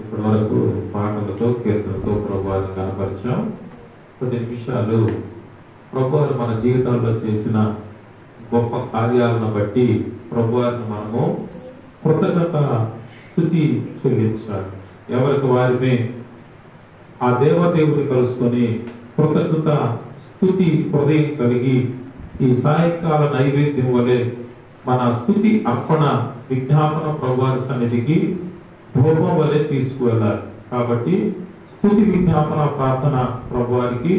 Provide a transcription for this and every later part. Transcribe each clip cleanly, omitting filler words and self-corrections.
ఇప్పటి వరకు పాటలతో కీర్తనతో ప్రభువాన్ని కనపరిచాం. కొన్ని నిమిషాలు ప్రభువారు మన జీవితాల్లో చేసిన గొప్ప కార్యాలను బట్టి ప్రభువారిని మనము కృతజ్ఞత స్తుతి చెల్లించాలి. ఎవరికి వారిని ఆ దేవదేవుని కలుసుకొని కృతజ్ఞత స్తుతి హృదయం కలిగి ఈ సాయంకాల నైవేద్యం వలె మన స్తుతి అర్పణ విజ్ఞాపన ప్రభువారి సన్నిధికి ధూపం వలె తీసుకువెళ్ళాలి. కాబట్టి స్తుతి విజ్ఞాపన ప్రార్థన ప్రభువారికి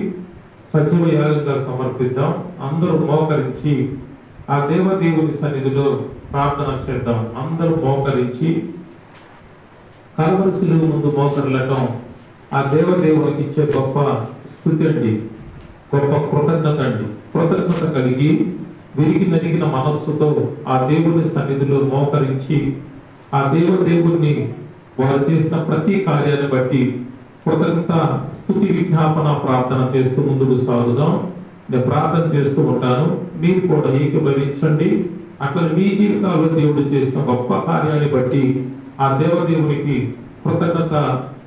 సజీవ యాగంగా సమర్పిద్దాం. అందరూ మోకరించి ఆ దేవదేవుని సన్నిధిలో ప్రార్థన చేద్దాం. అందరూ మోకరించి కల్వరి శిలువ ముందు మోకరిల్లటం ఆ దేవదేవునికి ఇచ్చే గొప్ప స్తుతి అండి, గొప్ప కృతజ్ఞత అండి. కృతజ్ఞత కలిగి విరిగి నలిగిన మనస్సుతో ఆ దేవుని సన్నిధిలో మోకరించి ఆ దేవదేవుణ్ణి వారు చేసిన ప్రతి కార్యాన్ని బట్టి కృతజ్ఞత స్తుతి విజ్ఞాపన ప్రార్థన చేస్తూ ముందుకు సాగుదాం. నేను ప్రార్థన చేస్తూ ఉంటాను, మీరు కూడా ఏకీభవించండి. అట్లా మీ జీవితాల్లో దేవుడు చేసిన గొప్ప కార్యాన్ని బట్టి ఆ దేవదేవునికి కృతజ్ఞత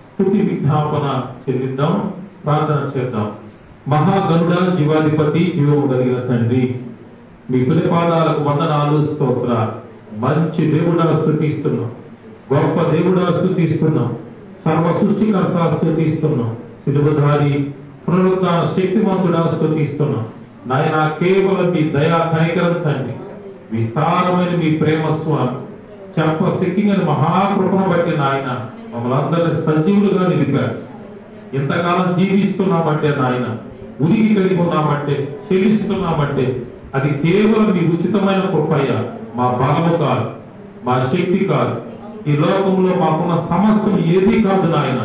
స్తుతి విజ్ఞాపన చెల్లిద్దాం. ప్రార్థన చేద్దాం. మహాగణుడా, జీవాధిపతి, జీవము కలిగిన తండ్రి, మీ పిలిపాదాలకు వందనాలు, స్తోత్రాలు. మంచి దేవుడా స్తుతిస్తున్నాం, గొప్ప దేవుడా స్తుతిస్తున్నాం, సర్వ సృష్టికర్త స్తుతిస్తున్నాం, సిలువధారి పునరుద్ధాన శక్తిమంతుడా స్తుతిస్తున్నాం. నాయన కేవలం మీ దయా కనికరం తండ్రి, విస్తారమైన మీ ప్రేమ స్వామి, చెప్ప శక్తిని మహాకృపను బట్టి నాయన మమ్మల్ని అందరినీ సజీవులుగా నిలిపారు. ఇంతకాలం జీవిస్తున్నామంటే నాయన, ఉనికి కలిగి ఉన్నామంటే, చెల్లిస్తున్నామంటే అది కేవలం మీ ఉచితమైన కృపయ్య. మా బలము కాదు, మా శక్తి కాదు, ఈ లోకంలో మాకున్న సమస్తం ఏదీ కాదు నాయన,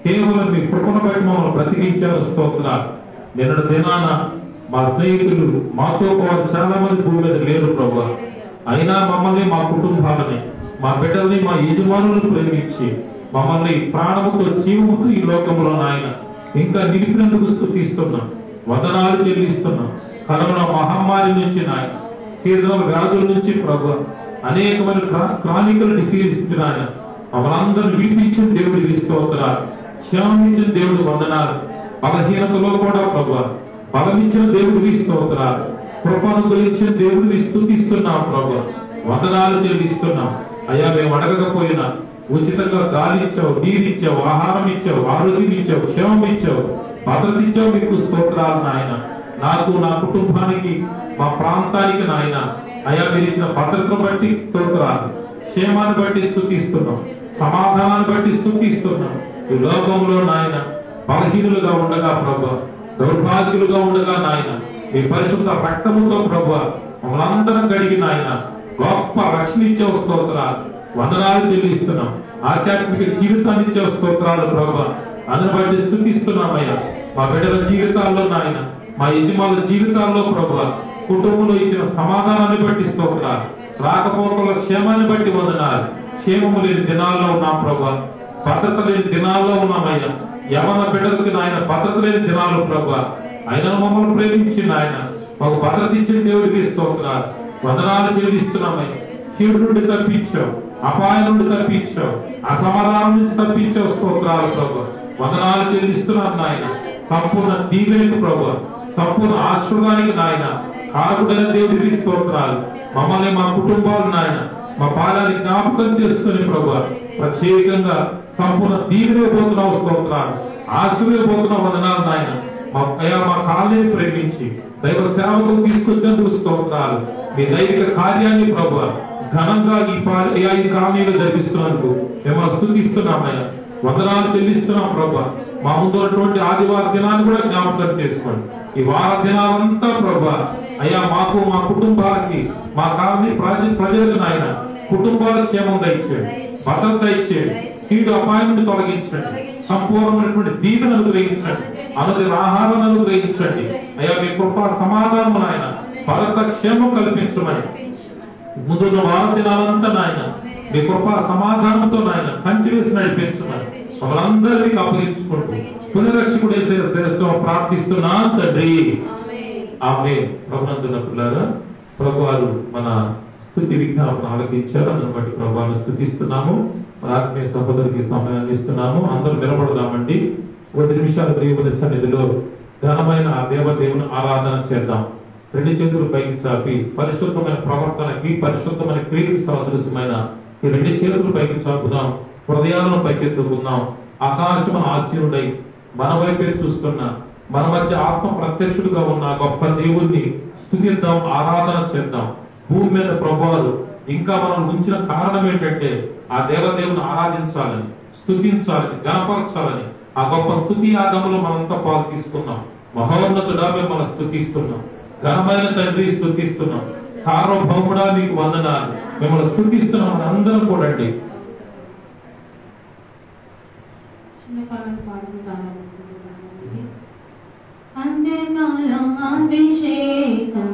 కేవలం మీ కృపను బట్టి మమ్మల్ని బ్రతికించారు. స్తోత్రాలు. నిన్న దినాన మా స్నేహితులు మాతో పాటు చాలా మంది భూమి మీద లేరు ప్రభు, అయినా మమ్మల్ని, మా కుటుంబాలని, మా బిడ్డల్ని, మా యజమానులను ప్రేమించి మమ్మల్ని ప్రాణముతో జీవముతో ఈ లోకంలో నాయన ఇంకా నిలిపినందుకు స్తుతిస్తున్నాం, వందనాలు చెల్లిస్తున్నాం. కరోనా మహమ్మారి నుంచి నాయన, సీజనల్ వ్యాధుల నుంచి ప్రభు, అనేకమైన క్రానికల్ డిసీజ్ నాయన మమ్మల్ని అందరూ విడిపించిన దేవుడికి స్తోత్రాలు. క్షమించిన దేవుడు వందనాలు. బలహీనతలో కూడా ప్రభు బలమించిన దేవుడికి స్తోత్రాలు. కృపను గురించిన దేవుడిని స్తుతిస్తున్నాం ప్రభు, వందనాలు చెల్లిస్తున్నాం. అయ్యా, మేము అడగకపోయినా ఉచితంగా గాలి ఇచ్చావు, నీరు ఇచ్చావు, ఆహారం ఇచ్చావు, ఆరోగ్యం ఇచ్చావు, క్షేమం ఇచ్చావు, భద్రత ఇచ్చావు. మీకు స్తోత్రాలు నాయన. నాకు, నా కుటుంబానికి, మా ప్రాంతానికి నాయన అయ్యా మీరు ఇచ్చిన భద్రతను బట్టి స్తోత్రాలు. క్షేమాన్ని బట్టి స్తుతిస్తున్నాం, సమాధానాన్ని బట్టి స్తుతిస్తున్నాం. ఈ లోకంలో నాయన బలహీనులుగా ఉండగా ప్రభు, దౌర్భాగ్యులుగా ఉండగా నాయన మీ పరిశుద్ధ రక్తముతో ప్రభు మమ్మల్ని అందరం కడిగి నాయన గొప్ప రక్షణ ఇచ్చే స్తోత్రాలు, వందనాలు చెల్లిస్తున్నాం. ఆధ్యాత్మిక జీవితాన్ని ఇచ్చే స్తోత్రాలు ప్రభు, అందుని బట్టి స్తుతిస్తున్నామయ్యా. మా బిడ్డల జీవితాల్లో నాయన, మా యజమానుల జీవితాల్లో ప్రభు, కుటుంబంలో ఇచ్చిన సమాధానాన్ని బట్టి స్తోత్రాలు, రాకపోకల క్షేమాన్ని బట్టి వందనాలు. క్షేమము లేని దినాల్లో ఉన్నాం ప్రభు, భద్రత లేని దినాల్లో ఉన్నామయ్యా. యవన బిడ్డలకి నాయన భద్రత లేని దినాలు ప్రభు, ఆయన మమ్మల్ని ప్రేమించి నాయన మాకు భద్రత ఇచ్చిన దేవుడికి స్తోత్రాలు, వందనాలు చెల్లిస్తున్నామయ్యా. కీడు నుండి తప్పించావు, అపాయం నుండి తప్పించావు, అసమాధానం నుంచి తప్పించావు. స్తోత్రాలు ప్రభు, వందనాలు చెల్లిస్తున్నాం నాయన. సంపూర్ణ దీవెనకు ప్రభు, సంపూర్ణ ఆశీర్వాదానికి నాయన కారుడైన దేవుడికి స్తోత్రాలు. మమ్మల్ని, మా కుటుంబాలు నాయన మా పాదాన్ని జ్ఞాపకం చేసుకుని ప్రభు ప్రత్యేకంగా సంపూర్ణ దీవెనపోతున్నావు. స్తోత్రాలు, ఆశీర్వదిపోతున్నావు. వందనాలు నాయన. మా కాలనీని ప్రేమించి దైవ సేవకు తీసుకొచ్చేందుకు స్తోత్రాలు. మీ దైవిక కార్యాన్ని ప్రభు ఘనంగా ఈ కాలనీలో జరిపిస్తున్నందుకు మేము స్తుతిస్తున్నామయ్యా, వందనాలు చెల్లిస్తున్నాం ప్రభు. మా ముందు ఉన్నటువంటి ఆదివార దినాన్ని కూడా జ్ఞాపకం చేసుకోండి. ఈ వార దినాలంతా ప్రభు అయ్యా మాకు, మా కుటుంబాలకి, మా కాలనీ ప్రజలకు నాయన కుటుంబాల క్షేమం దయచేయండి, భద్రత ఇచ్చేయండి, కీడు అపాయం నుండి తొలగించండి, సంపూర్ణమైనటువంటి దీవెన అనుగ్రహించండి, అనుదిన ఆహారాన్ని అనుగ్రహించండి. అయ్యా మీ కృప సమాధానం నాయన భద్రత క్షేమం కల్పించమని ముందున్న వార దినాలంతా నాయన మీ కృప సమాధానంతో నాయన కంచి వేసి నడిపించమని మమ్మల్ందరినీ అప్పగించుకుంటూ పునరక్షకుడు వేసే శ్రేష్టం ప్రార్థిస్తున్నాను తండ్రి. ఆమె ప్రభునందున పిల్లరా, ప్రభువారు మన స్తుతి విజ్ఞాపన ఆలకించారు. అందుని బట్టి ప్రభువాను స్తుతిస్తున్నాము. ఆత్మీయ సహోదరికి సమయాన్ని ఇస్తున్నాము. అందరూ నిలబడదామండి. 1 నిమిషాలు దేవుని సన్నిధిలో ఘనమైన ఆ దేవుని ఆరాధన చేద్దాం. 2 చేతులు పైకి చాపి పరిశుద్ధమైన ప్రవర్తనకి పరిశుద్ధమైన క్రియకి సదృశ్యమైన ఈ 2 చేతులు పైకి చాపుదాం. హృదయాలను పైకెత్తుకుందాం. ఆకాశం ఆశీనుడై మన వైపే చూస్తున్న, మన మధ్య ఆత్మ ప్రత్యక్షుడుగా ఉన్న గొప్ప దేవుణ్ణి స్తుతిద్దాం, ఆరాధన చేద్దాం. భూమి మీద ప్రభువారు ఇంకా మనం ఉంచిన కారణం ఏంటంటే ఆ దేవదేవుని ఆరాధించాలని, స్తుతించాలని, గణపరచాలని. ఆ గొప్ప స్తుతి యాగంలో మనంతా పాలు తీసుకున్నాం. మహోన్నతుడా మిమ్మల్ని స్తుతిస్తున్నాం. ఘనమైన తండ్రి స్తుతిస్తున్నాం. సార్వభౌముడా మీకు వందనాలు. మిమ్మల్ని స్తుతిస్తున్నాం. అందరం కూడా అండి అభిషేకం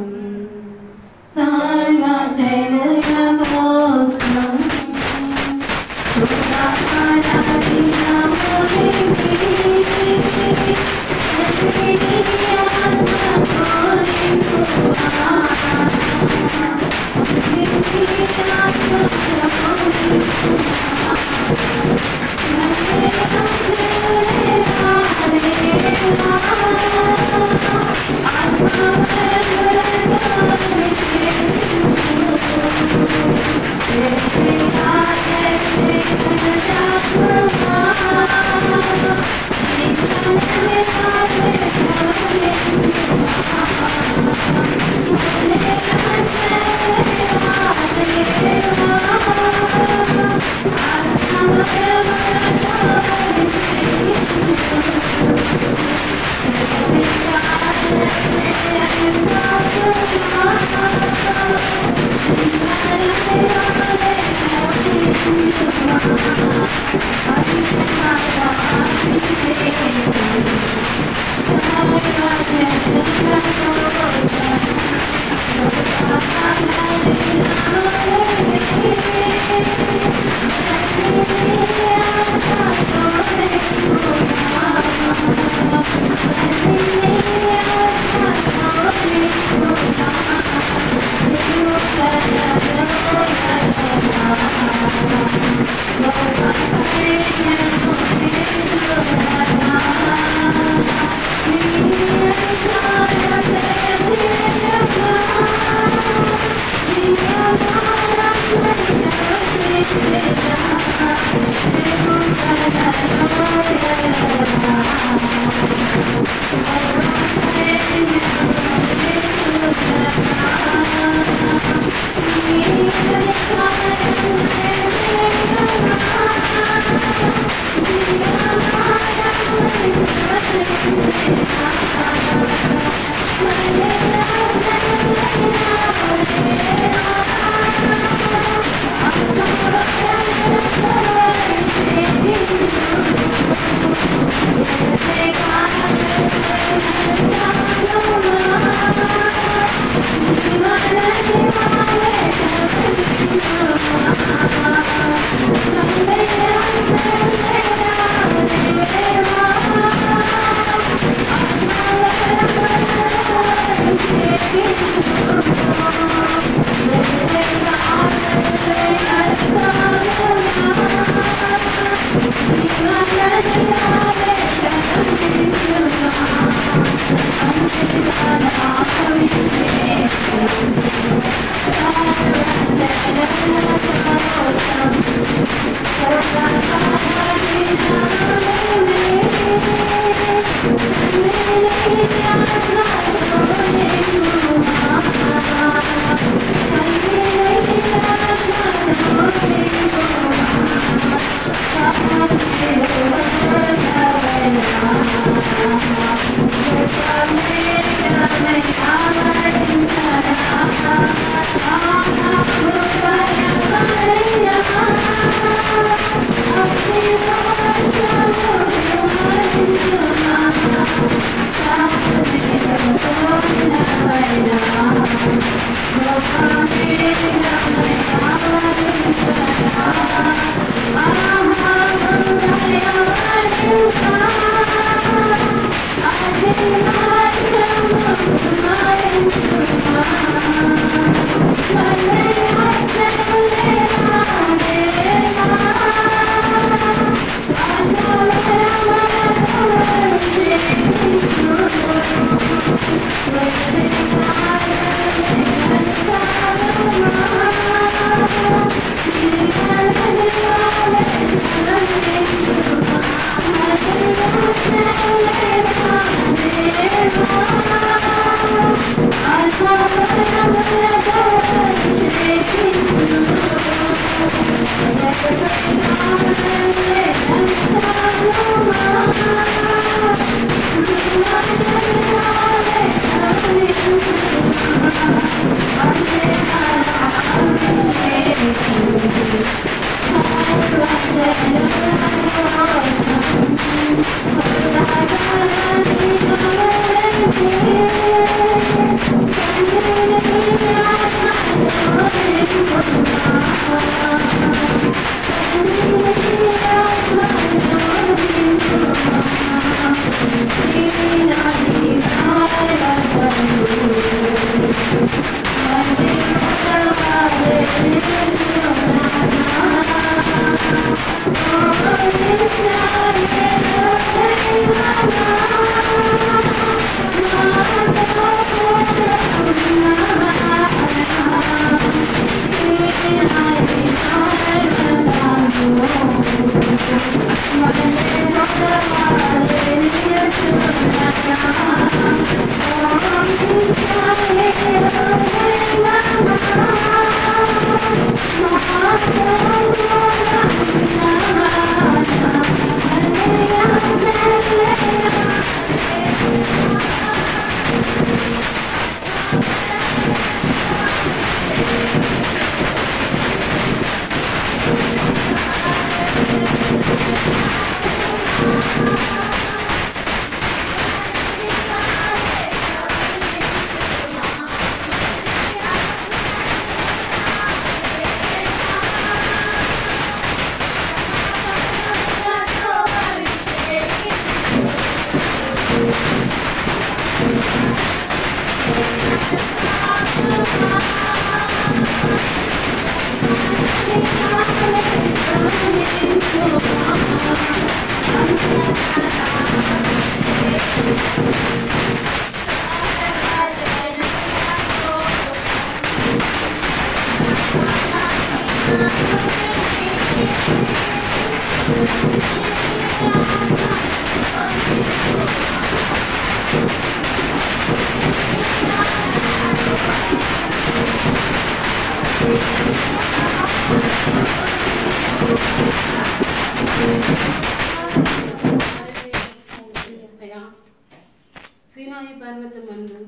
సీనాయి పర్వతమందు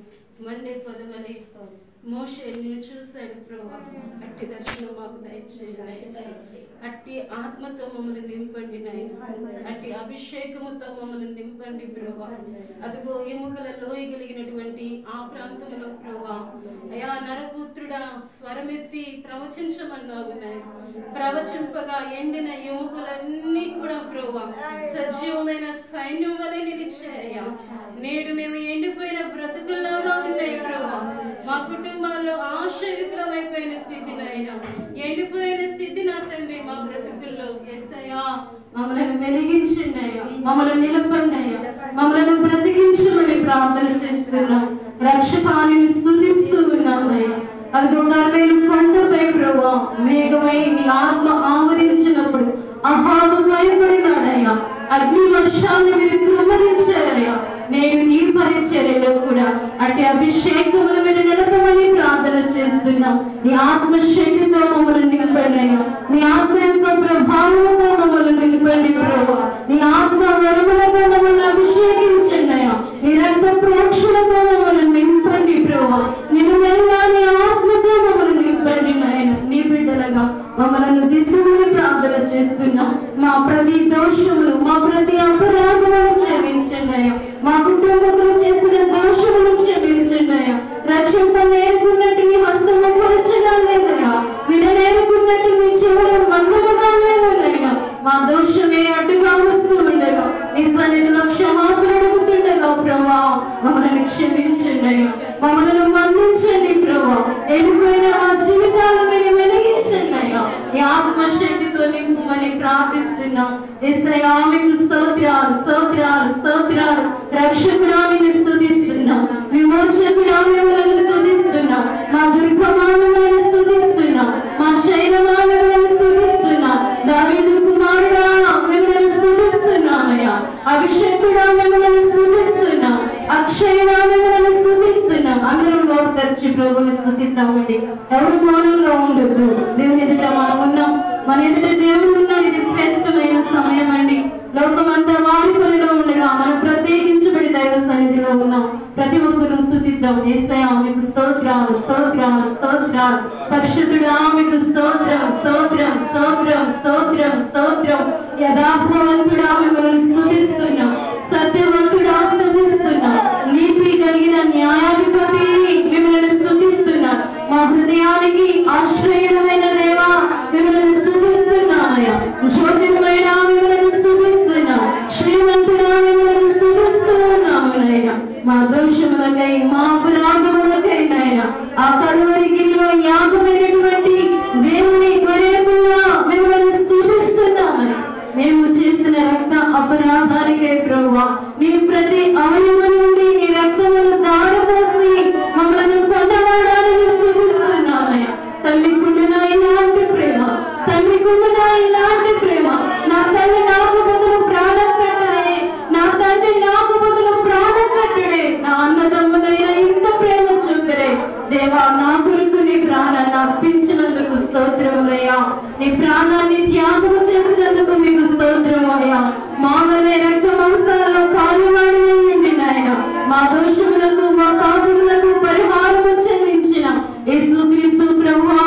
మండే పొదవలే మోషే నిన్ను చూశాడు ప్రభువా. అట్టి దర్శనం మాకు దయచేయండి. అట్టి ఆత్మతో మమ్మల్ని నింపండి నాయన. అట్టి అభిషేకముతో మమ్మల్ని నింపండి ప్రభువా. అదిగో ఎముకల లోయ కలిగినటువంటి ఆ ప్రాంతంలో ప్రభువా, అయా నరపుత్రుడా స్వరమెత్తి ప్రవచించమన్నావు నాయన. ప్రవచింపగా ఎండిన ఎముకలన్నీ కూడా ప్రభువా సజీవమైన సైన్యం వలె నిలిచారయ్యా. నేడు మేము ఎండిపోయిన బ్రతుకుల్లాగా ఉన్నాయి ప్రభువా. మా కుటుంబాల్లో ఆశ విఫలమైపోయిన స్థితి నాయనా, ఎండిపోయిన స్థితి నా తండ్రి మా బ్రతుకుల్లో. యేసయ్యా మమ్మల్ని వెలిగించండి అయ్యా, మమ్మల్ని నిలపండి అయ్యా, మమ్మల్ని బ్రతికించమని ప్రార్థన చేస్తున్నాం. రక్షకాన్ని స్తుతిస్తూ ఉన్నాం అయ్యా. అదిగో కర్మేలు కొండపై ప్రభువా మేఘమై నీ ఆత్మ ఆవరించినప్పుడు అహాదు భయపడినాడయ్యా. అగ్ని వర్షాన్ని మీరు కుమ్మరించారయ్యా. నేను ఈ పరిచర్యలో కూడా అట్టి అభిషేకముల మీద నిలపమని ప్రార్థన చేస్తున్నాం. నీ ఆత్మశక్తితో మమ్మల్ని నింపండియా. నీ ఆత్మ యొక్క ప్రభావంతో మమ్మల్ని నింపండి ప్రభువా. నీ ఆత్మ వరములతో మమ్మల్ని అభిషేకించండి అయ్యా. నీ రక్త ప్రోక్షణతో మమ్మల్ని నింపండి ప్రభువా. నేను వెళ్ళా నీ ఆత్మతో మమ్మల్ని నింపండి నాయన. నీ బిడ్డలుగా మమ్మల్ని దిద్దుమని ప్రార్థన చేస్తున్నాం. మా ప్రతి దోషములు మా ప్రతి అపరాధములను క్షమించండి అయ్యా. మా కుటుంబంలో చేసిన దోషములను క్షమించండి అయ్యా. రక్షణ నేర్చుకున్నట్టు నీ హస్తము పొరచగా లేదయ్యా. విననేర్చుకున్నట్టు నీ చెవుల ప్రార్థిస్తున్నాం. యేసయ్యా మీకు స్తోత్రాలు స్తోత్రాలు స్తోత్రాలు. రక్షకుడా నిన్ను స్తుతిస్తున్నాం, విమోచకుడా మిమ్మల్ని స్తుతిస్తున్నాం, మా దుర్గమానులను స్తుతిస్తున్నాం, మా శైలమానులను స్తుతిస్తున్నాం. దావీదు కుమారుడా మిమ్మల్ని స్తుతిస్తున్నామయ్యా. అభిషేకుడా మిమ్మల్ని స్తుతిస్తున్నాం, అక్షయుడా మిమ్మల్ని స్తుతిస్తున్నాం. అందరూ నోరు తెరిచి ప్రభువుని స్తుతించామండి. ఎవరు మౌనంగా ఉండొద్దు. దేవుని ఎదుట మనం ఉన్నాం, మన ఎదుట దేవుడు ఉన్నాడు. ఇది శ్రేష్టమైన సమయం అండి. లోకమంతా వారి పనిలో ఉండగా మనం ప్రత్యేకించబడి దైవ సన్నిధిలో ఉన్నాం. ప్రతి ఒక్కరూ స్తుతిద్దాం. యేసయ్యా మీకు స్తోత్రాలు స్తోత్రాలు స్తోత్రాలు. పరిశుద్ధుడా మీకు స్తోత్రం స్తోత్రం స్తోత్రం స్తోత్రం స్తోత్రం. యథార్థవంతుడా మిమ్మల్ని స్తుతిస్తున్నాం, సత్యవంతుడా స్తుతిస్తున్నాం, నీతి కలిగిన న్యాయాధిపతి మిమ్మల్ని స్తుతిస్తున్నాం. మా హృదయానికి ఆశ్రయమైన దేవా మిమ్మల్ని స్తుతిస్తున్నామయ్యా. జ్యోతిర్మయ మిమ్మల్ని స్తుతిస్తున్నాం, శ్రీమంతుడా మిమ్మల్ని స్తుతిస్తున్నామయ్యా. మా దోషములకై మా అపరాధములకై నాయనా ఆ కలువరిగిలో యాగమైనటువంటి దేవుని గొర్రెపిల్ల మిమ్మల్ని స్తుతిస్తున్నామని మేము చేసిన రక్త అపరాధానికై ప్రభువా నీ ప్రతి అవయవం నుండి నీ రక్తమును దారపోసి మమ్మల్ని పొందవాడాలని స్తుతిస్తున్నామయ్యా. తల్లి కుండున ఇలాంటి ప్రేమ, తల్లి కుండున ఇలాంటి ప్రేమ. నా తల్లి నాకు బదులు ప్రాణం పెట్టడే, నా తండ్రి నాకు బదులు ప్రాణం పెట్టడే, నా అన్నదమ్ములైన ఇంత ప్రేమ చూపరే. దేవా నా కొరకు నీ ప్రాణాన్ని అర్పించినందుకు స్తోత్రములయ్యా. నీ ప్రాణాన్ని త్యాగం చేసినందుకు మీకు స్తోత్రమయ్యా. మా వలె రక్త మాంసాలలో పాలువాడిని ఉండి నాయన మా దోషములకు మా పాపములకు పరిహారము చెల్లించిన యేసుక్రీస్తు ప్రభువా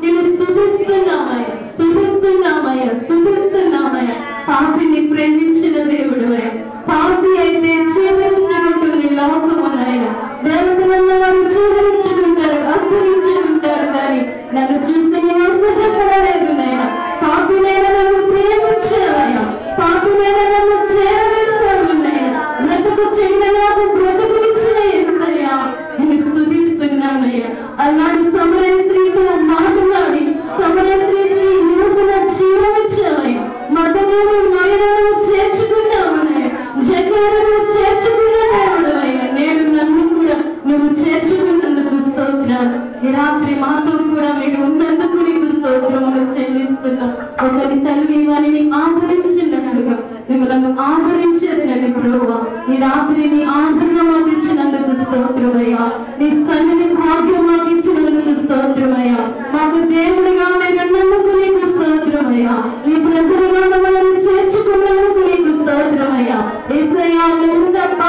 నిన్ను స్తుతిస్తున్నామయ్యా స్తుతిస్తున్నామయ్యా స్తుతిస్తున్నామయ్యా. పాపిని ప్రేమించిన దేవుడవయ్యా. పాపి అయితే చేదరించుకుంటుంది లోకమునైనా. దేవతలన్న వారు చేదరించుకుంటారు, ఆశ్రయించుకుంటారు, కానీ నన్ను చూస్తే నేను అసహ్యపడలేదు నాయన. పాపినైనా నన్ను ప్రేమించావయ్యా, పాపినైనా నన్ను చేరవేస్తావు నాయన. బ్రతుకు చెందిన నాకు బ్రతుకునిచ్చిన యేసయ్యా నిన్ను స్తుతిస్తున్నానయ్యా. అలాంటి సమరయ స్త్రీతో మాట్లాడి సమరయ స్త్రీకి నూతన జీవమిచ్చావయ్యా. మతలేని మహిళను చేర్చుకున్నావనయ్యా, జగ్గాలను చేర్చుకున్న దేవుడవయ్యా. నేను నన్ను కూడా నువ్వు చేర్చుకున్నందుకు స్తోత్రాలు. ఈ రాత్రి మాతో కూడా మీరు ఉన్నందుకు నీకు స్తోత్రములు చెల్లిస్తున్నాం. ఒకరి తల్లి వారిని ఆదరించినట్లుగా మిమ్మల్ని ఆదరించేది నన్ను ప్రభువా. ఈ రాత్రి నీ ఆదరణ మాకు ఇచ్చినందుకు స్తోత్రమయ్యా. నీ సన్నిధి భాగ్యం మాకు ఇచ్చినందుకు స్తోత్రమయ్యా. మాకు దేవుడిగా మీరున్నందుకు నీకు స్తోత్రమయ్యా. నీ ప్రజలుగా మమ్మల్ని చేర్చుకున్నందుకు నీకు స్తోత్రమయ్యా. యేసయ్యా నువ్వు తప్ప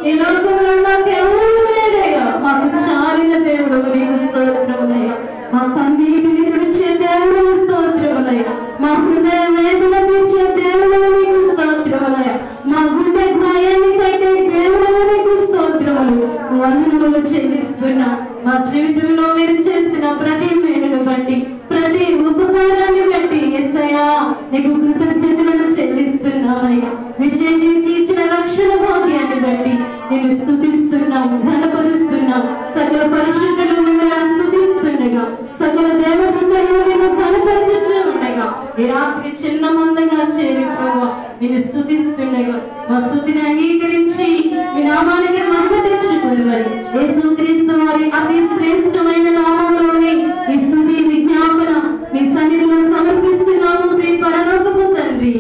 ఈ లోకంలో నాకు ఎవరు లేదయ్యా. మాకు చాలిన దేవుడు నీకు స్తోత్రములయ్యా. మా కన్నీటిని తుడిచే దేవుడు స్తోత్రములయ్యా. మా హృదయ వేదన తీర్చే దేవుడు నీకు స్తోత్రములయ్యా. మా గుండె గాయాన్ని కట్టే దేవుడు నీకు స్తోత్రములు వందనములు చెల్లిస్తున్నా. మా జీవితంలో మీరు చేసిన ప్రతి మేలును బట్టి ప్రతి ఉపకారాన్ని బట్టి యేసయ్యా నీకు కృతజ్ఞతలను చెల్లిస్తున్నామయ్యా. విశేషించి ఇచ్చిన రక్షణ భాగ్యాన్ని బట్టి నేను స్తుతిస్తున్నాం, ఘనపరుస్తున్నాం. సకల పరిశుద్ధులు మిమ్మల్ని స్తుతిస్తుండగా, సకల దేవదూతలు నిన్ను కనపరచుచూ ఉండగా, ఈ రాత్రి చిన్న మందగా చేరి ప్రభువా నిన్ను స్తుతిస్తుండగా మా స్తుతిని అంగీకరించి మీ నామానికి మహిమ తెచ్చుకొనివారు. యేసుక్రీస్తు వారి అతి శ్రేష్టమైన నామములోని ఈ స్తుతి విజ్ఞాపన నీ సన్నిధిలో సమర్పిస్తున్నాము ప్రియ పరలోకపు తండ్రి,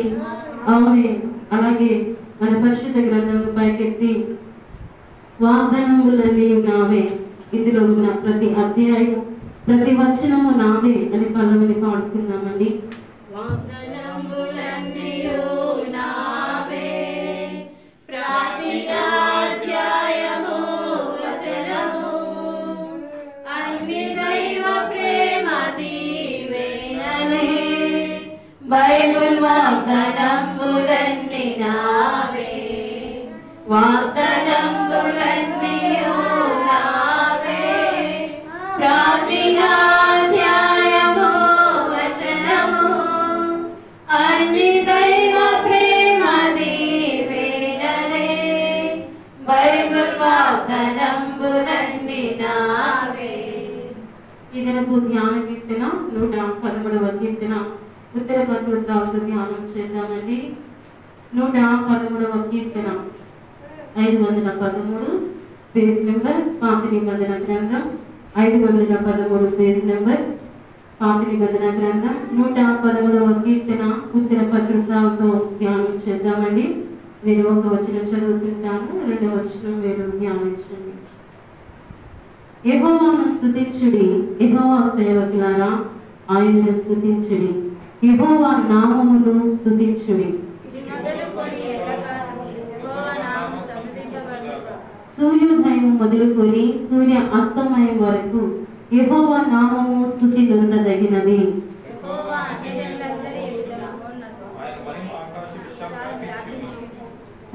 ఆమేన్. అలాగే మన పరిశుద్ధ గ్రంథం పైకెత్తి వాగ్దానములన్నీ నావే, ఇందులో ఉన్న ప్రతి అధ్యాయం ప్రతి వచనము నావే అని పల్లవిని పాడుతున్నామండి. వాగ్దానములన్నీ నావే, ప్రతి అధ్యాయము వచనము అన్ని దైవ ప్రేమ దీవెనలే. బైబిల్ వాగ్దానములన్నీ నావే, వాగ్దానములన్నీ నావే, ప్రతి అధ్యాయము వచనము అన్ని దైవ ప్రేమ దీవెనలే. బైబిల్ వాగ్దానములన్నీ నావే. ఈ దినపు ధ్యాన కీర్తన 113వ కీర్తన ఉత్తర పత్రికతో ధ్యానం చేద్దామండి. 113వ కీర్తన 513 పేజ్ నెంబర్, పాత నిబంధన గ్రంథం 513 పేజ్ నెంబర్, పాత నిబంధన గ్రంథం 113వ కీర్తన ఉత్తర పత్రికతో ధ్యానం చేద్దామండి. నేను ఒక వచనం చదువుతుంటాను, రెండవ వచనం మీరు ధ్యానించండి. యెహోవాను స్తుతించుడి, యెహోవా సేవకులారా ఆయనను స్తుతించుడి, యెహోవా నామమును స్తుతించుడి. సూర్యోదయం మొదలుకొని సూర్య అస్తమయం వరకు యెహోవా నామము స్తుతి నొందదగినది.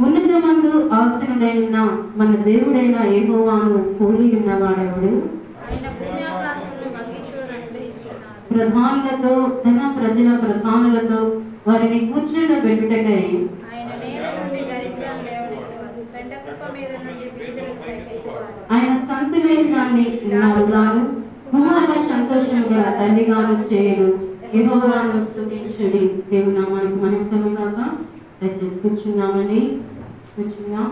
ఉన్నతమందు ఆసీనుడైన మన దేవుడైన యెహోవాను పోలి ఉన్నవాడెవడు? ప్రధానులతో తన ప్రజల ప్రధానులతో వారిని కూర్చుండబెట్టుటకై ఆయన సంతులైన దాన్ని నాలుగాను కుమారుల సంతోషముగా తల్లిగాను చేయడు. యెహోవాను స్తుతించుడి. దేవుని నామానికి మహిమ కలుగుగాక. దయచేసి కూర్చున్నామని కూర్చున్నాం.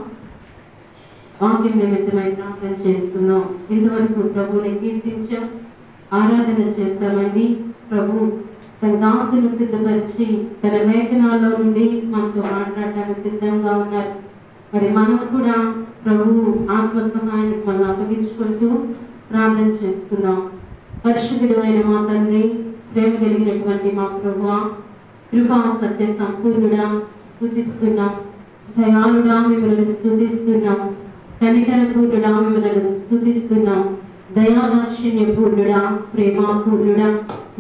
వాక్యం నిమిత్తమై ప్రార్థన చేస్తున్నాం. ఇంతవరకు ప్రభువుని కీర్తించాం, ఆరాధన చేశామండి. ప్రభు తన దాసును సిద్ధపరిచి తన లేఖనాల్లో నుండి మనతో మాట్లాడటానికి సిద్ధంగా ఉన్నారు. మరి మనం కూడా ప్రభు ఆత్మ సహాయానికి మనం అప్పగించుకుంటూ ప్రార్థన చేస్తున్నాం. పరిశుద్ధుడు అయిన మా తండ్రి, ప్రేమ కలిగినటువంటి మా ప్రభువా, కృపా సత్య సంపూర్ణుడా స్తుతిస్తున్నాం. దయాళుడా మిమ్మల్ని స్తుతిస్తున్నాం. కనికరపూర్ణుడా మిమ్మల్ని స్తుతిస్తున్నాం. దయాదాక్షిణ్య పూర్ణుడా, ప్రేమాపూర్ణుడా,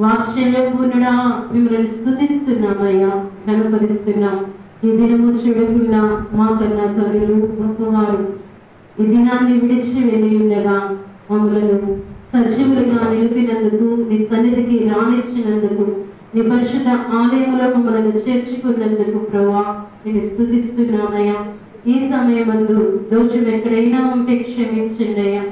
వాత్సల్యపూర్ణుడా మిమ్మల్ని స్తుతిస్తున్నామయ్యా, కనపరుస్తున్నాం. ఈ దినము చూడకుండా మా కన్నా తల్లులు గొప్పవారు ఈ దినాన్ని విడిచి వెళ్ళి ఉండగా మమ్మలను సజీవులుగా నిలిపినందుకు, నీ సన్నిధికి రానిచ్చినందుకు, నీ పరిశుద్ధ ఆలయంలో మమ్మల్ని చేర్చుకున్నందుకు ప్రభువా నేను స్తుతిస్తున్నామయ్యా. ఈ సమయమందు దోషం ఎక్కడైనా ఉంటే క్షమించండి అయ్యా.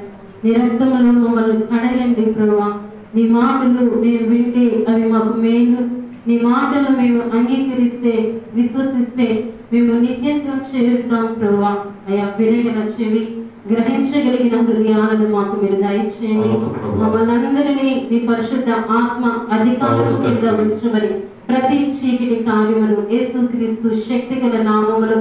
నీ రక్తములో మమ్మల్ని కడగండి ప్రభువా. నీ మాటలు మేము వింటే అవి మాకు మేలు. నీ మాటలు మేము అంగీకరిస్తే, విశ్వసిస్తే మేము నిత్యత్వం చేరుతాం ప్రభువా. అయ్యా, వినగల చెవి, గ్రహించగలిగిన హృదయాలను మాకు మీరు దయచేయండి. మమ్మల్ని అందరినీ మీ పరిశుద్ధ ఆత్మ అధికారం కింద ఉంచమని ప్రతి చీకటి కార్యములు యేసుక్రీస్తు శక్తి గల నామములో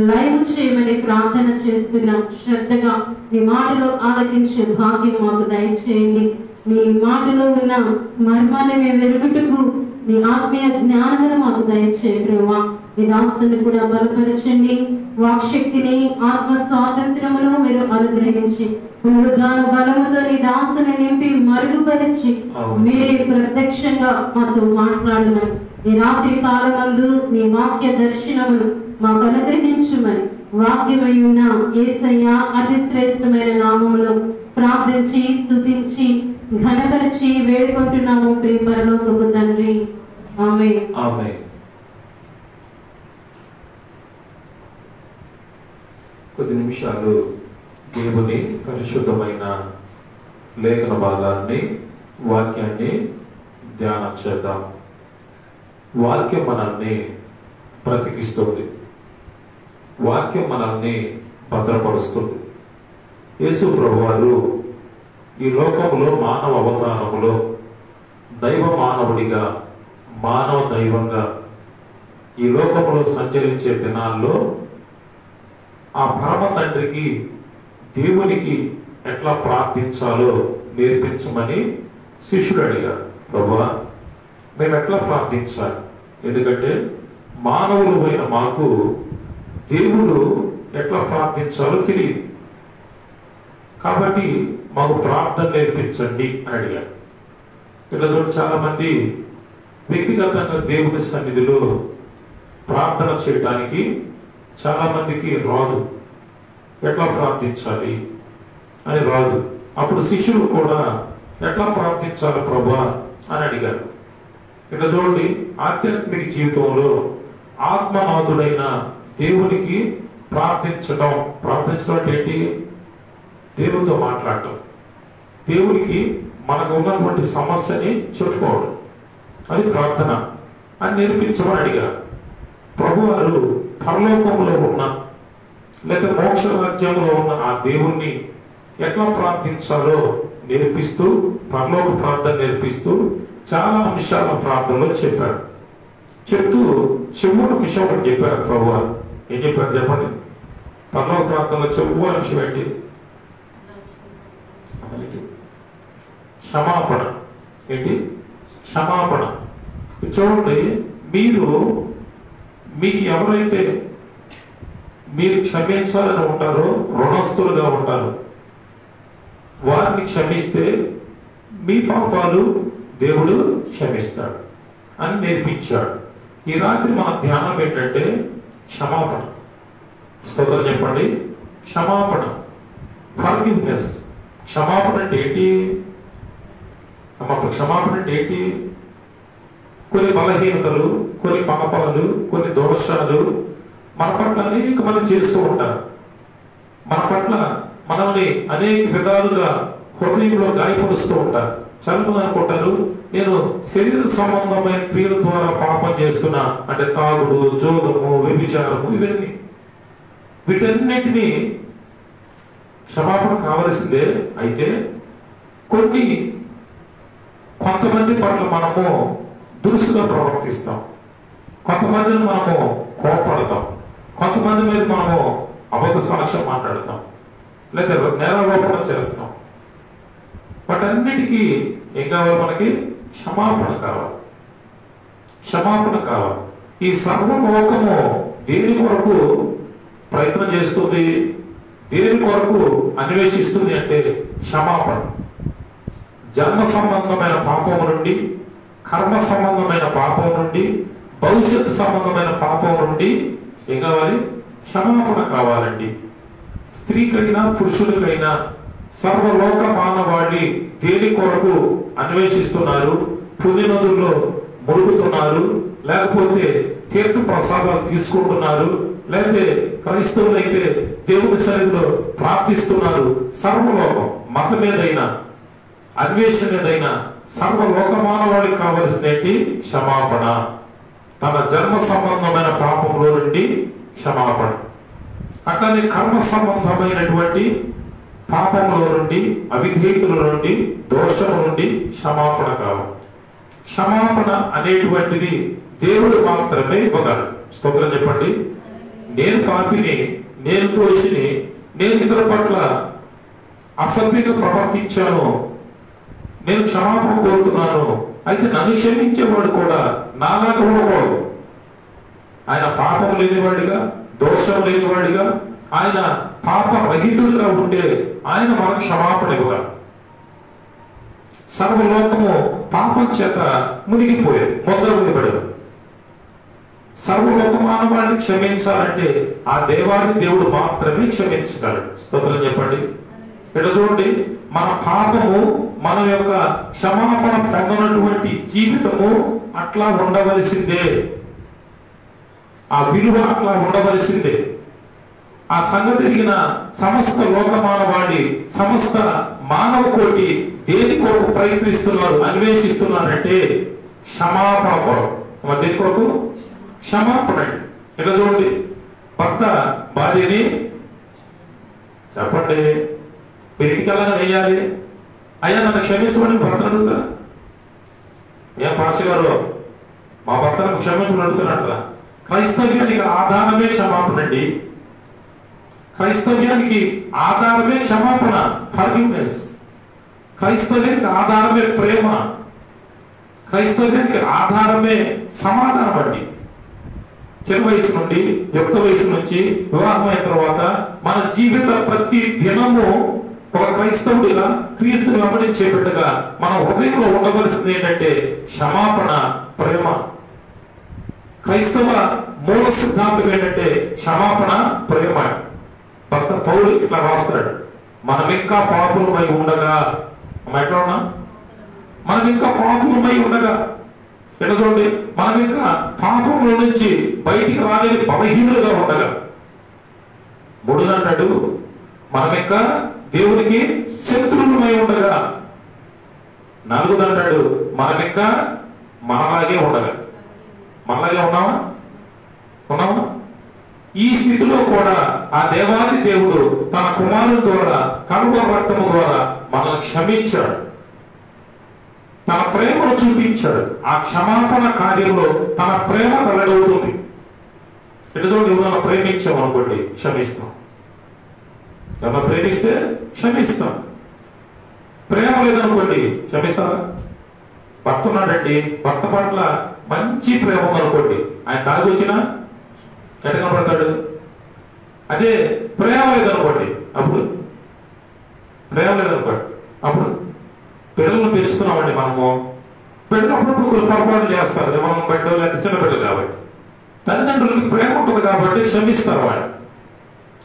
లైవ్ చేయమని ప్రార్థన చేస్తున్నాం. శ్రద్ధగా నీ మాటలో ఆలకించే భాగ్యం మాకు దయచేయండి. నీ మాటలో ఉన్న మర్మాన్ని మేము వెరుగుటకు నీ ఆత్మీయ జ్ఞానమును మాకు దయచేయండి ప్రభువా. నీ దాసుని కూడా బలపరచండి. వాక్శక్తిని, ఆత్మ స్వాతంత్రమును మీరు అనుగ్రహించి పునరుద్ధాన బలముతో నీ దాసుని నింపి మరుగుపరిచి మీరే ప్రత్యక్షంగా మాతో మాట్లాడినారు. ఈ రాత్రి కాలమందు నీ వాక్య దర్శనమును మాకు అనుగ్రహించమని వాక్యమై ఉన్న యేసయ్య అతి శ్రేష్టమైన నామములో ప్రార్థించి స్తుతించి ఘనపరిచి వేడుకుంటున్నాము ప్రియ పరలోకపు తండ్రి. ఆమేన్. ఆమేన్. కొద్ది నిమిషాలు దేవుని పరిశుద్ధమైన లేఖన భాగాన్ని, వాక్యాన్ని ధ్యానం చేద్దాం. వాక్యం మనల్ని బ్రతికిస్తుంది. వాక్యం మనల్ని భద్రపరుస్తుంది. యేసు ప్రభువారు ఈ లోకంలో మానవ అవతారములో దైవ మానవుడిగా, మానవ దైవంగా ఈ లోకంలో సంచరించే దినాల్లో ఆ పరమ తండ్రికి, దేవునికి ఎట్లా ప్రార్థించాలో నేర్పించమని శిష్యుడు అడిగారు. ప్రభువా, మేము ఎట్లా ప్రార్థించాలి? ఎందుకంటే మానవులు అయిన మాకు దేవుడు ఎట్లా ప్రార్థించాలో తెలియదు. కాబట్టి మాకు ప్రార్థన నేర్పించండి అని అడిగారు. ఇట్లా చాలా మంది వ్యక్తిగతంగా దేవుని సన్నిధిలో ప్రార్థన చేయడానికి చాలా మందికి రాదు. ఎట్లా ప్రార్థించాలి అని రాదు. అప్పుడు శిష్యులు కూడా ఎట్లా ప్రార్థించాలి ప్రభువా అని అడిగారు. ఇట్లా చూడండి, ఆధ్యాత్మిక జీవితంలో ఆత్మనాథుడైన దేవునికి ప్రార్థించడం అంటే ఏంటి? దేవునితో మాట్లాడటం, దేవునికి మనకు ఉన్నటువంటి సమస్యని చెప్పుకోవడం, అది ప్రార్థన. అని నేర్పించమని అడిగారు. ప్రభువారు పరలోకంలో ఉన్న లేదా మోక్ష రాజ్యంలో ఉన్న ఆ దేవుణ్ణి ఎట్లా ప్రార్థించాలో నేర్పిస్తూ, పరలోక ప్రార్థన నేర్పిస్తూ చాలా అంశాల ప్రార్థనలో చెప్పారు. చెప్తూ చివరి విషయం ఒకటి చెప్పారు ప్రభువారు. ఏం చెప్పారు చెప్పండి? పరలోక ప్రార్థనలో చివరి విషయం ఏంటి? క్షమాపణ. ఏంటి? క్షమాపణ. చూడండి, మీకు ఎవరైతే మీరు క్షమించాలని ఉంటారో రుణస్తులుగా ఉంటారు, వారిని క్షమిస్తే మీ పాపాలు దేవుడు క్షమిస్తాడు అని నేర్పించాడు. ఈ రాత్రి మన ధ్యానం ఏంటంటే క్షమాపణ. స్తోత్రం చెప్పండి. క్షమాపణ, ఫర్గివ్నెస్. క్షమాపణ అంటే ఏంటి? క్షమాపణ అంటే ఏంటి? కొన్ని బలహీనతలు, కొన్ని పాపాలు, కొన్ని దోషాలు మన పట్ల అనేక మంది చేస్తూ ఉంటారు. మన పట్ల మనల్ని అనేక విధాలుగా హృదయంలో గాయపరుస్తూ ఉంటారు. చాలా మంది అనుకుంటారు, నేను శరీర సంబంధమైన క్రియల ద్వారా పాపం చేస్తున్నా, అంటే తాగుడు, జోదము, వ్యభిచారము, ఇవన్నీ. వీటన్నిటినీ క్షమాపణ కావలసిందే. అయితే కొంతమంది పట్ల మనము దురుసుగా ప్రవర్తిస్తాం, కొంతమందిని మనము కోపడతాం, కొంతమంది మీద మనము అబద్ధ సాక్ష్యం మాట్లాడతాం, లేదా నేరారోపణ చేస్తాం. వాటన్నిటికీ ఏం కావాలి? మనకి క్షమాపణ కావాలి. క్షమాపణ కావాలి. ఈ సర్వలోకము దేని కొరకు ప్రయత్నం చేస్తుంది, దేని కొరకు అన్వేషిస్తుంది అంటే క్షమాపణ. జన్మ సంబంధమైన పాపం నుండి, కర్మ సంబంధమైన పాపం నుండి, భవిష్యత్తు సంబంధమైన పాపం నుండి ఏం కావాలి? క్షమాపణ కావాలండి. స్త్రీకైనా పురుషులకైనా సర్వలోక మానవాళి దేని కొరకు అన్వేషిస్తున్నారు? పుణ్య నదుల్లో మురుగుతున్నారు, లేకపోతే తీర్థ ప్రసాదాలు తీసుకుంటున్నారు, లేకపోతే క్రైస్తవులైతే దేవుని సన్నిధిలో ప్రార్థిస్తున్నారు. సర్వలోకం, మతం ఏదైనా, అన్వేషణ ఏదైనా, సర్వలోక మానవాళికి కావలసినటి క్షమాపణ. తన జన్మ సంబంధమైన పాపంలో నుండి క్షమాపణ, అట్లానే కర్మ సంబంధమైనటువంటి పాపంలో నుండి, అవిధేయతల నుండి, దోషం నుండి క్షమాపణ కావాలి. క్షమాపణ అనేటువంటిది దేవుడు మాత్రమే ఇవ్వగలడు. స్తోత్రం చెప్పండి. నేను పాపిని, నేను దోషిని, నేను ఇతరుల పట్ల అసభ్యంగా ప్రవర్తించాను, నేను క్షమాపణ కోరుతున్నాను, అయితే నన్ను క్షమించేవాడు కూడా నాలాగా ఉండకూడదు. ఆయన పాపం లేనివాడిగా, దోషం లేనివాడిగా, ఆయన పాప రహితుడిగా ఉంటే ఆయన మనకు క్షమాపణ ఇవ్వగలరు. సర్వలోకము పాపం చేత మునిగిపోయేది, మొదలుపడదు. సర్వలోక మానవాన్ని క్షమించాలంటే ఆ దేవుడు మాత్రమే క్షమించగలడు. స్తోత్రం చెప్పండి. ఇక్కడ చూడండి, మన పాపము, మన యొక్క క్షమాపణ పొందనటువంటి జీవితము అట్లా ఉండవలసిందే. ఆ విలువ అట్లా ఉండవలసిందే. ఆ సంగతి తెలిగిన సమస్త లోక మానవాళి, సమస్త మానవ కోటి దేని కొరకు ప్రయత్నిస్తున్నారు, అన్వేషిస్తున్నారంటే క్షమాపణ కొరకు. దేని కొరకు? క్షమాపణ. ఇక్కడ చూడండి, భర్త భార్యని చెప్పండి, మీరు ఇంటికల్లా వేయాలి, అయ్యా నన్ను క్షమించమని భర్త అడుగుతారా? ఏం పాస్ గారు మా భర్తను క్షమించమని అడుగుతారంట. క్రైస్తవ్యానికి ఆధారమే క్షమాపణ అండి. క్రైస్తవ్యానికి ఆధారమే క్షమాపణ, ఫర్గివ్నెస్. క్రైస్తవ్యానికి ఆధారమే ప్రేమ, క్రైస్తవ్యానికి ఆధారమే సమాధానం అండి. చిన్న వయసు నుండి, యుక్త వయసు నుంచి వివాహమైన తర్వాత మన జీవిత ప్రతి దినము ఒక క్రైస్తవుడిగా క్రీస్తుని వెంబడించే బిడ్డగా మన హృదయంలో ఉండవలసింది ఏంటంటే క్షమాపణ, ప్రేమ. క్రైస్తవ మూల సిద్ధాంతం ఏంటంటే క్షమాపణ, ప్రేమ. భక్త పౌలు ఇట్లా రాస్తాడు, మనం ఇంకా పాపులమై ఉండగా, ఎట్లా ఉన్నా మనం ఇంకా పాపులమై ఉండగా, ఎట్లా చూడండి, మనం ఇంకా పాపంలో నుంచి బయటికి రాలేని బలహీనులుగా ఉండగా. మూడుదంటాడు, మనం ఇంకా దేవునికి శత్రువులమై ఉండగా. నాలుగుదంటాడు, మనం ఇంకా మనలాగే ఉండగా. మనలాగే ఉన్నావా? ఈ స్థితిలో కూడా ఆ దేవాది దేవుడు తన కుమారుని ద్వారా, కలువ రక్తము ద్వారా మనల్ని క్షమించాడు, తన ప్రేమను చూపించాడు. ఆ క్షమాపణ కార్యంలో తన ప్రేమ వెల్లడవుతుంది. ఎటుదో ఎవరైనా ప్రేమించాం అనుకోండి, క్షమిస్తాం. ఎవరైనా ప్రేమిస్తే క్షమిస్తాం. ప్రేమ లేదనుకోండి, క్షమిస్తారా? భర్త ఉన్నాడండి, భర్త పట్ల మంచి ప్రేమ ఉందనుకోండి, ఆయన తాగి వచ్చినా ఎట్లా కనపడతాడు? అదే ప్రేమ లేదనుకోండి, అప్పుడు పిల్లలను పెంచుతున్నామండి మనము. పిల్లలప్పుడు పొరపాటు చేస్తారు, మనం బిడ్డ లేదా చిన్న బిడ్డలు కాబట్టి. తల్లిదండ్రులకి ప్రేమ ఉంటుంది కాబట్టి క్షమిస్తారు. వాళ్ళు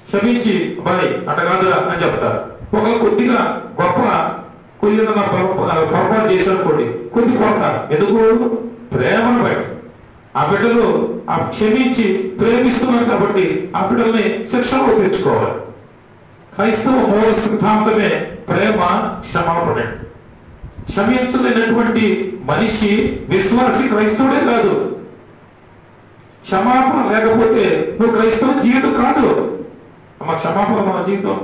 క్షమించి అబ్బాయి అట్ట కాదురా అని చెప్తారు. ఒకళ్ళు కొద్దిగా పొరపాటు చేశారనుకోండి, కొద్ది కొడతారు. ఎందుకు? ప్రేమను బట్టి. ఆ బిడ్డలు ఆ క్షమించి ప్రేమిస్తున్నారు కాబట్టి ఆ బిడ్డల్ని శిక్షణలో తెచ్చుకోవాలి. క్రైస్తవ మూల సిద్ధాంతమే ప్రేమ, క్షమాపణ. క్షమించలేనటువంటి మనిషి విశ్వాసి క్రైస్తవుడే కాదు. క్షమాపణ లేకపోతే నువ్వు క్రైస్తవ జీవితం కాదు. అమ్మ, క్షమాపణ మన జీవితం.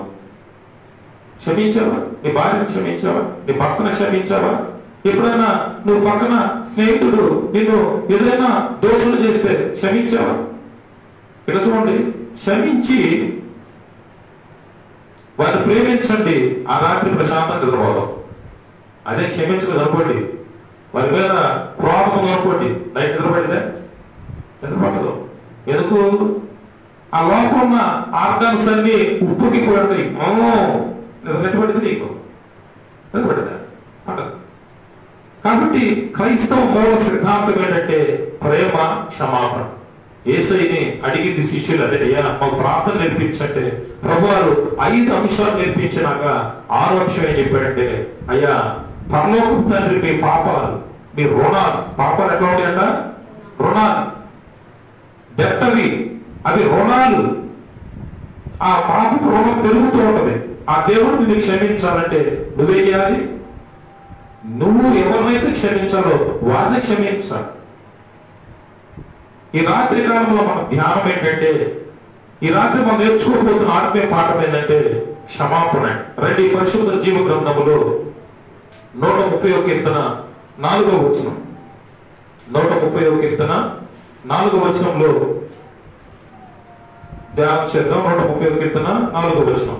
క్షమించావా? నీ భార్యను క్షమించావా? నీ భర్తను క్షమించావా? ఎప్పుడైనా నువ్వు పక్కన స్నేహితుడు నిన్ను ఏదైనా దోషులు చేస్తే క్షమించావా? ఇక్కడ చూడండి, క్షమించి వారిని ప్రేమించండి, ఆ రాత్రి ప్రశాంతంగా నిద్రపోతాం. అదే క్షమించలేదు అనుకోండి, వారి మీద క్రోధం అనుకోండి, నైట్ నిద్రపడదు. ఎందుకు? ఆ లోపల ఉన్న ఆర్గాన్స్ అన్ని ఉప్పుకి పోయి నిద్రపడింది, నీకు నిద్రపడిందా? పడదు. కాబట్టి క్రైస్తవ మూల సిద్ధాంతం ఏంటంటే ప్రేమ, క్షమాపణ. యేసయ్యని అడిగింది శిష్యులు, అదే అయ్యా మాకు ప్రార్థన నేర్పించంటే ప్రభువారు 5 అంశాలు నేర్పించినాక 6వ అంశం ఏం చెప్పాడంటే, అయ్యా పరలోకపు తండ్రి మీ పాపాలు, మీ రుణాలు, పాపాలు ఎట్లా ఉంటాయంట? రుణాలు, డెట్టవి, అవి రుణాలు. ఆ పాపపు రుణం పెరుగుతూ ఉంటుంది. ఆ దేవుడిని నీకు క్షమించాలంటే నువ్వేం చేయాలి? నువ్వు ఎవరినైతే క్షమించాలో వారిని క్షమించాలి. ఈ రాత్రి కాలంలో మన ధ్యానం ఏంటంటే, ఈ రాత్రి మనం నేర్చుకోబోతున్న ఆత్మీయ పాఠం ఏంటంటే క్షమాపణ. రండి, పరిశుద్ధ జీవ గ్రంథములో 130వ కీర్తన 4వ వచనం. 130వ కీర్తన 4వ వచనంలో ధ్యానం చేద్దాం. 130వ కీర్తన 4వ వచనం.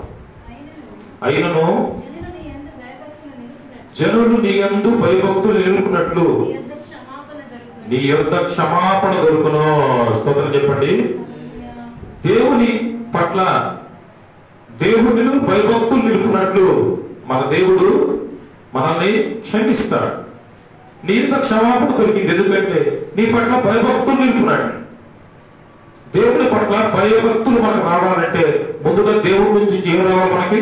అయినను జనులు నీ యందు భయభక్తులు నిలుపునట్లు నీ యొద్ద క్షమాపణ దొరుకును. స్తోత్రం చెప్పండి. దేవుని పట్ల దేవుని భయభక్తులు నిలుపునట్లు మన దేవుడు మనల్ని క్షమిస్తాడు. నీ యొక్క క్షమాపణ దొరికింది, ఎందుకంటే నీ పట్ల భయభక్తులు నిలుపునట్లు. దేవుని పట్ల భయభక్తులు మనకు రావాలంటే ముందుగా దేవుడి నుంచి ఏం రావాలి? మనకి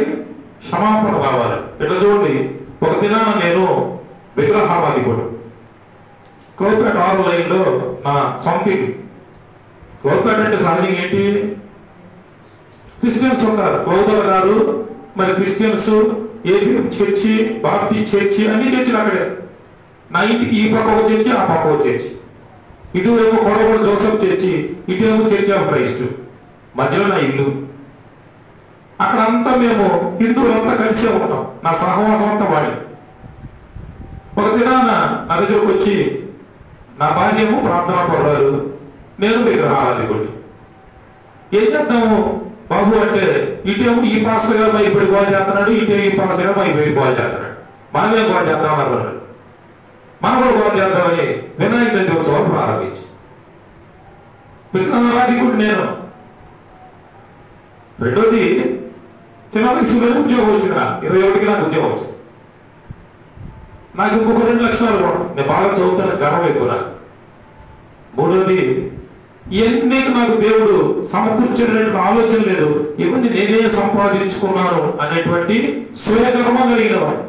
క్షమాపణ రావాలి. ఇట్లా చూడండి, ఒక దినాన నేను విగ్రహావాదికుడు క్లోపేట 6 లైన్లో నా సొంత ఇల్లు. క్లోపేట అంటే సహజంగా ఏంటి? క్రిస్టియన్స్ ఉంటారు, క్లోదర్ గారు, మరి క్రిస్టియన్స్, ఏబిఎం చర్చి, బాప్టీ చర్చి, అన్ని చర్చిలు అక్కడే. నా ఇంటికి ఈ పక్క ఒక చర్చి, ఆ పక్క ఒక చర్చి. ఇటు ఏమో కొడగొడ జోసెఫ్ చర్చి, ఇటు ఏమో చర్చి ఆఫ్ క్రైస్ట్, మధ్యలో నా ఇల్లు. అక్కడ అంతా మేము హిందువులంతా కలిసే ఉంటాం. నా సహవాసం అంతా వాడి. ఒక దినాన నా దగ్గరకు వచ్చి, నా భార్య ఏమో ప్రార్థనా పడ్డారు, నేను విగ్రహారాధికుడి. ఏం చేద్దాము బాబు అంటే, ఇటేమో ఈ పాస్టర్ గారు భయపడి గోల్ చేస్తున్నాడు, ఇటే ఈ పాస్టర్ గారు భయపడి గోల్ చేస్తున్నాడు. మనమే గోల్ చేద్దామన్నారు. మనం కూడా గోల్ చేద్దామని వినాయక చవితి ఉత్సవాలు ప్రారంభించి విగ్రహారాధికుడు నేను. రెండోది, చిన్న వయసులో ఉద్యోగం వచ్చిందా, 21కి నాకు ఉద్యోగం వచ్చింది. నాకు ఇంకొక 2 లక్షలు కూడా, నేను బాగా చదువుతున్న గర్వం ఎక్కువ నాకు. మూడోది, ఇవన్నీ నాకు దేవుడు సమకూర్చేటువంటి ఆలోచన లేదు, ఇవన్నీ నేనే సంపాదించుకున్నాను అనేటువంటి స్వయగర్వం కలిగిన వాడు.